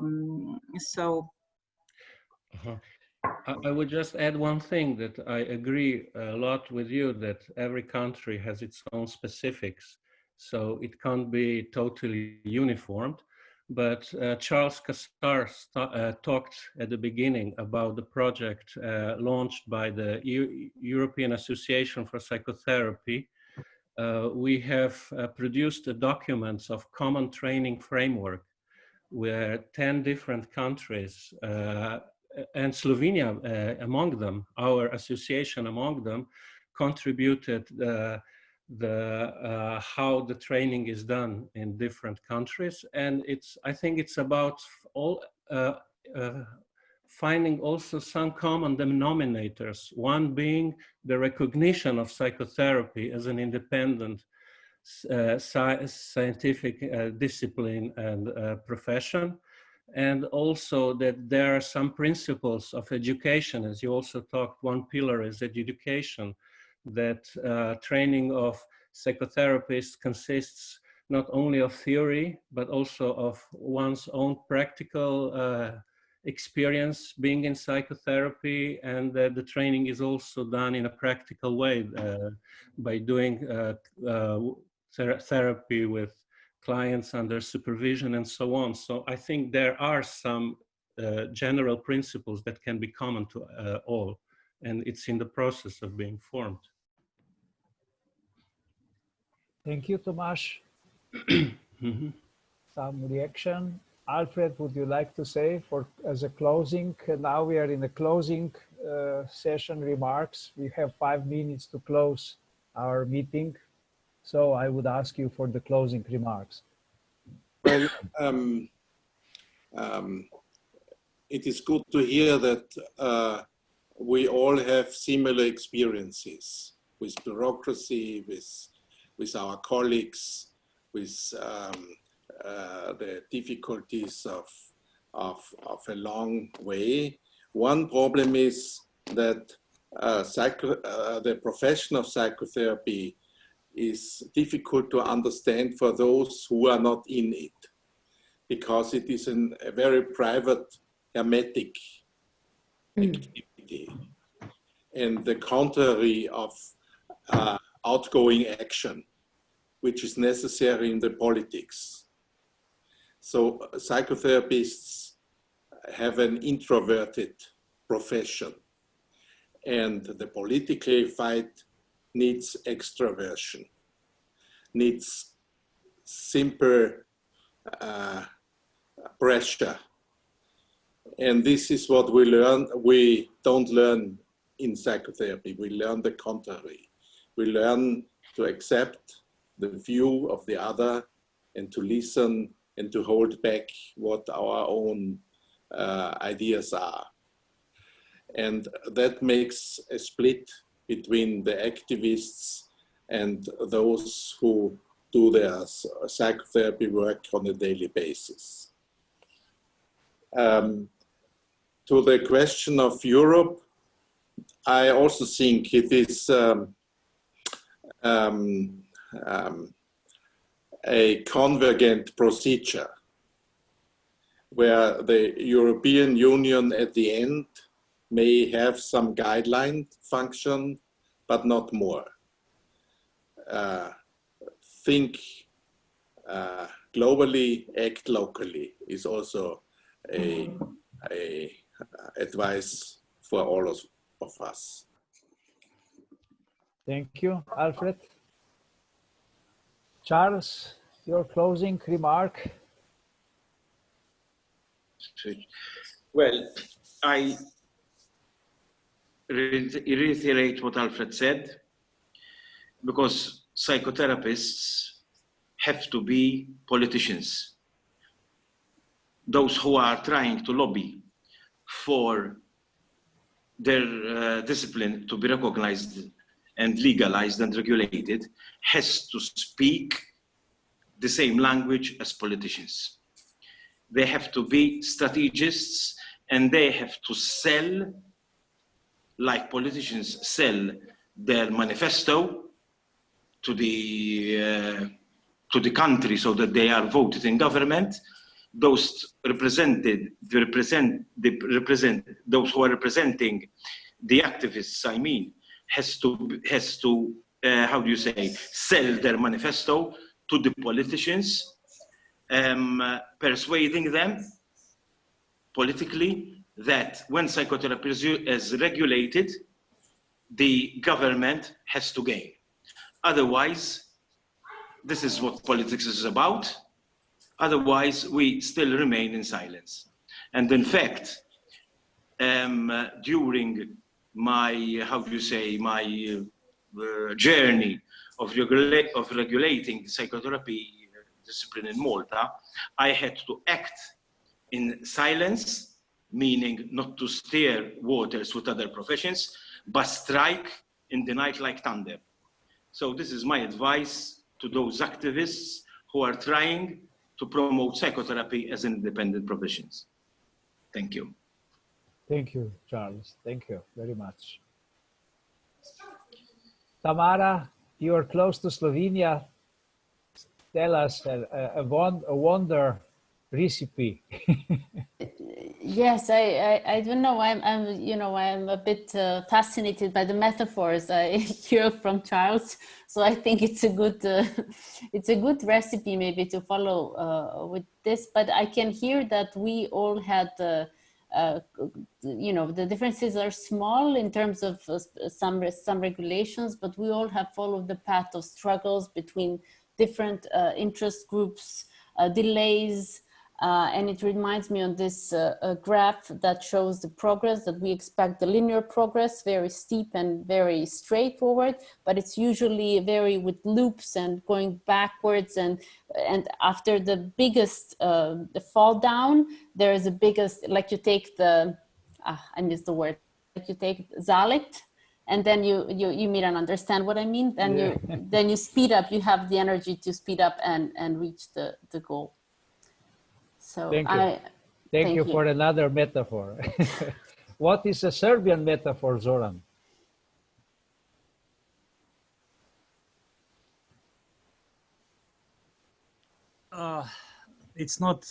[SPEAKER 8] would just add one thing, that I agree a lot with you that every country has its own specifics, so it can't be totally uniformed. But Charles Cassar talked at the beginning about the project launched by the European Association for Psychotherapy. We have produced documents of common training framework where 10 different countries and Slovenia among them, our association among them, contributed how the training is done in different countries. And I think it's about all finding also some common denominators, one being the recognition of psychotherapy as an independent scientific discipline and profession, and also that there are some principles of education, as you also talked. One pillar is education, that training of psychotherapists consists not only of theory, but also of one's own practical experience being in psychotherapy, and that the training is also done in a practical way by doing therapy with clients under supervision and so on. So I think there are some general principles that can be common to all, and it's in the process of being formed.
[SPEAKER 4] Thank you, Tomaž. Some reaction. Alfred, would you like to say as a closing? Now we are in the closing session remarks. We have 5 minutes to close our meeting. So I would ask you for the closing remarks.
[SPEAKER 3] Well, it is good to hear that we all have similar experiences with bureaucracy, with our colleagues, with the difficulties of a long way. One problem is that the profession of psychotherapy is difficult to understand for those who are not in it, because it is a very private, hermetic activity, and the contrary of outgoing action, which is necessary in the politics. So psychotherapists have an introverted profession, and the political fight needs extraversion, needs simple pressure. And this is what we learn. We don't learn in psychotherapy. We learn the contrary. We learn to accept the view of the other and to listen and to hold back what our own ideas are. And that makes a split between the activists and those who do their psychotherapy work on a daily basis. To the question of Europe, I also think it is a convergent procedure where the European Union at the end may have some guideline function, but not more. Think globally, act locally is also a advice for all of us.
[SPEAKER 4] Thank you, Alfred. Charles, your closing remark?
[SPEAKER 2] Well, I reiterate what Alfred said, because psychotherapists have to be politicians. Those who are trying to lobby for their discipline to be recognized and legalized and regulated has to speak the same language as politicians. They have to be strategists, and they have to sell, like politicians sell their manifesto to the country so that they are voted in government. Those those who are representing the activists, I mean, has to how do you say, sell their manifesto to the politicians, persuading them politically that when psychotherapy is regulated, the government has to gain. Otherwise, this is what politics is about. Otherwise, we still remain in silence. And in fact, during my, how do you say, my journey of regulating psychotherapy discipline in Malta, I had to act in silence, meaning not to stir waters with other professions, but strike in the night like thunder. So this is my advice to those activists who are trying to promote psychotherapy as independent professions. Thank you.
[SPEAKER 4] Thank you, Charles. Thank you very much. Tamara, you are close to Slovenia. Tell us a wonder recipe.
[SPEAKER 6] Yes, I don't know. I'm a bit fascinated by the metaphors I hear from Charles. So I think it's a good recipe maybe to follow with this. But I can hear that we all had, the differences are small in terms of some regulations, but we all have followed the path of struggles between different interest groups, delays, And it reminds me on this graph that shows the progress that we expect, the linear progress, very steep and very straightforward, but it's usually very with loops and going backwards. And after the biggest, the fall down, there is a biggest, like you take the, I missed the word, like you take Zalit, and then you Miran understand what I mean? Then then you speed up, you have the energy to speed up and reach the goal. So
[SPEAKER 4] thank you for another metaphor. What is a Serbian metaphor, Zoran?
[SPEAKER 7] It's not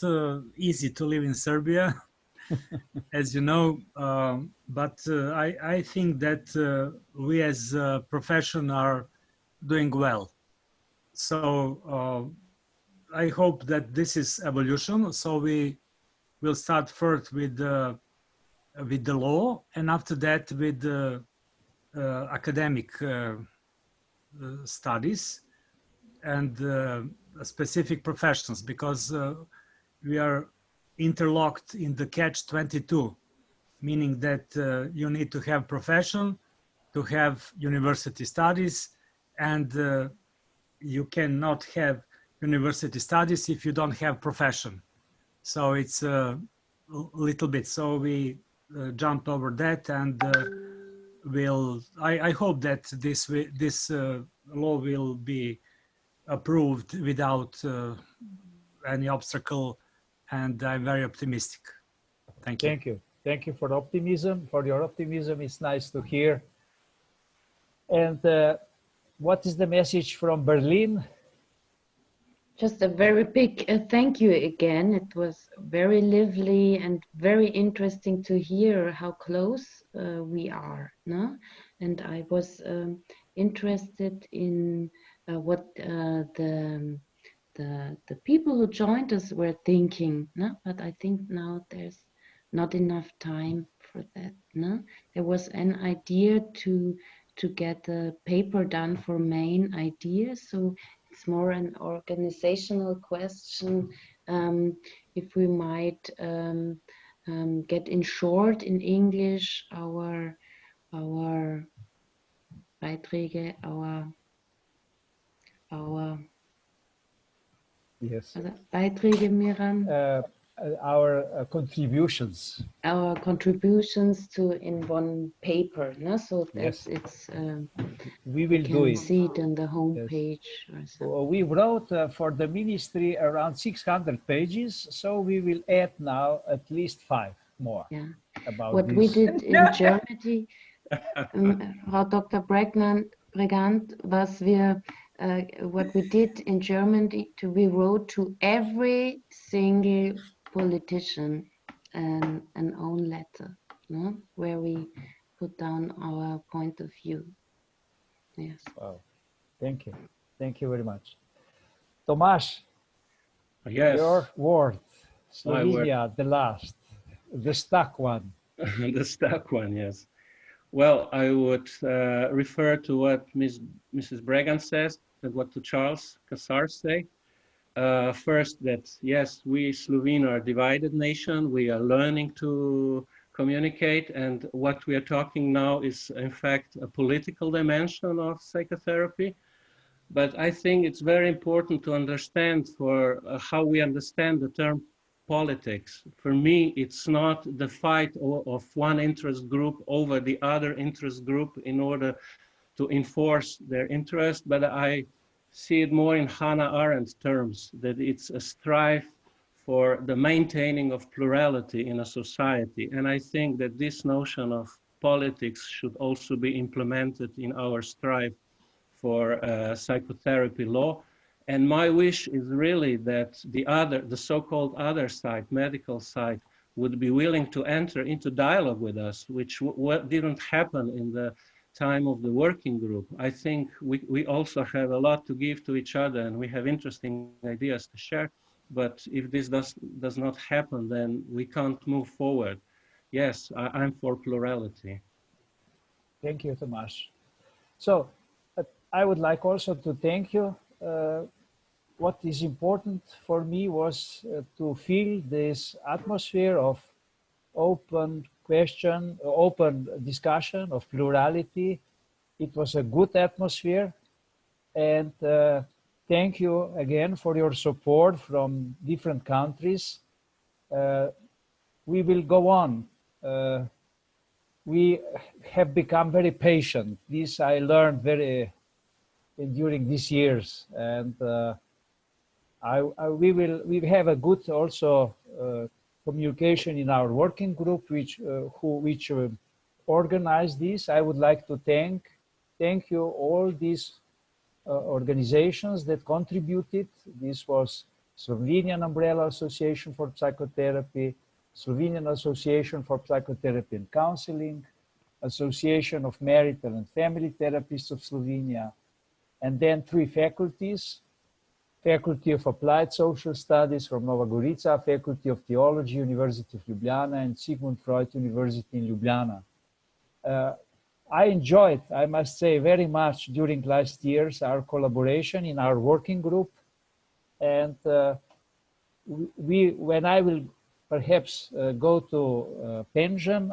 [SPEAKER 7] easy to live in Serbia, as you know, but I think that we as a profession are doing well. So I hope that this is evolution. So we will start first with the law, and after that with the academic studies and specific professions, because we are interlocked in the catch-22, meaning that you need to have profession, to have university studies, and you cannot have university studies if you don't have profession. So it's a little bit, so we jumped over that, and I hope that this law will be approved without any obstacle, and I'm very optimistic. Thank you.
[SPEAKER 4] Thank you. Thank you for optimism, for your optimism. It's nice to hear. And what is the message from Berlin?
[SPEAKER 5] Just a very big thank you again. It was very lively and very interesting to hear how close we are, no? And I was interested in what the people who joined us were thinking, no? But I think now there's not enough time for that, no? There was an idea to get a paper done for main ideas, so it's more an organizational question. If we might get in short in English our Beiträge, our
[SPEAKER 4] yes,
[SPEAKER 5] Beiträge, Miran.
[SPEAKER 4] Our contributions.
[SPEAKER 5] Our contributions to in one paper, no? So that
[SPEAKER 4] Yes.
[SPEAKER 5] it's
[SPEAKER 4] We will do it.
[SPEAKER 5] See it on the homepage. Yes.
[SPEAKER 4] We wrote for the ministry around 600 pages, so we will add now at least 5 more.
[SPEAKER 5] Yeah.
[SPEAKER 4] About
[SPEAKER 5] What
[SPEAKER 4] this.
[SPEAKER 5] we did in Germany, Frau Dr. Bregant, was what we did in Germany, we wrote to every single politician an own letter, no? Where we put down our point of view. Yes.
[SPEAKER 4] Wow. Thank you. Thank you very much. Tomaž,
[SPEAKER 8] Yes.
[SPEAKER 4] your word. Slovenia, the last, the stuck one.
[SPEAKER 8] The stuck one, yes. Well, I would refer to what Mrs. Bregant says and what to Charles Kassar say. First, that yes, we Slovene are a divided nation. We are learning to communicate, and what we are talking now is in fact a political dimension of psychotherapy. But I think it's very important to understand for how we understand the term politics. For me, it's not the fight of one interest group over the other interest group in order to enforce their interest, but I see it more in Hannah Arendt terms, that it's a strive for the maintaining of plurality in a society. And I think that this notion of politics should also be implemented in our strive for psychotherapy law. And my wish is really that the so-called other side, medical side, would be willing to enter into dialogue with us, which didn't happen in the time of the working group. I think we also have a lot to give to each other, and we have interesting ideas to share. But if this does not happen, then we can't move forward. Yes, I'm for plurality.
[SPEAKER 4] Thank you, Tomaž. So I would like also to thank you what is important for me was to feel this atmosphere of open question, open discussion, of plurality. It was a good atmosphere, and thank you again for your support from different countries. We will go on. We have become very patient. This I learned during these years, and we have a good also communication in our working group, which organized this. I would like to thank you all these organizations that contributed. This was Slovenian Umbrella Association for Psychotherapy, Slovenian Association for Psychotherapy and Counseling, Association of Marital and Family Therapists of Slovenia, and then 3 faculties: Faculty of Applied Social Studies from Nova Gorica, Faculty of Theology, University of Ljubljana, and Sigmund Freud University in Ljubljana. I enjoyed, I must say, very much during last years our collaboration in our working group, and when I will perhaps go to pension,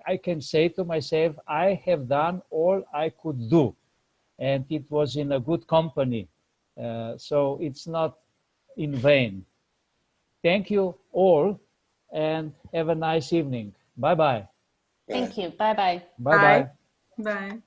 [SPEAKER 4] I can say to myself, I have done all I could do, and it was in a good company. So it's not in vain. Thank you all, and have a nice evening. Bye-bye.
[SPEAKER 6] Thank you. Bye-bye.
[SPEAKER 4] Bye-bye.
[SPEAKER 9] Bye.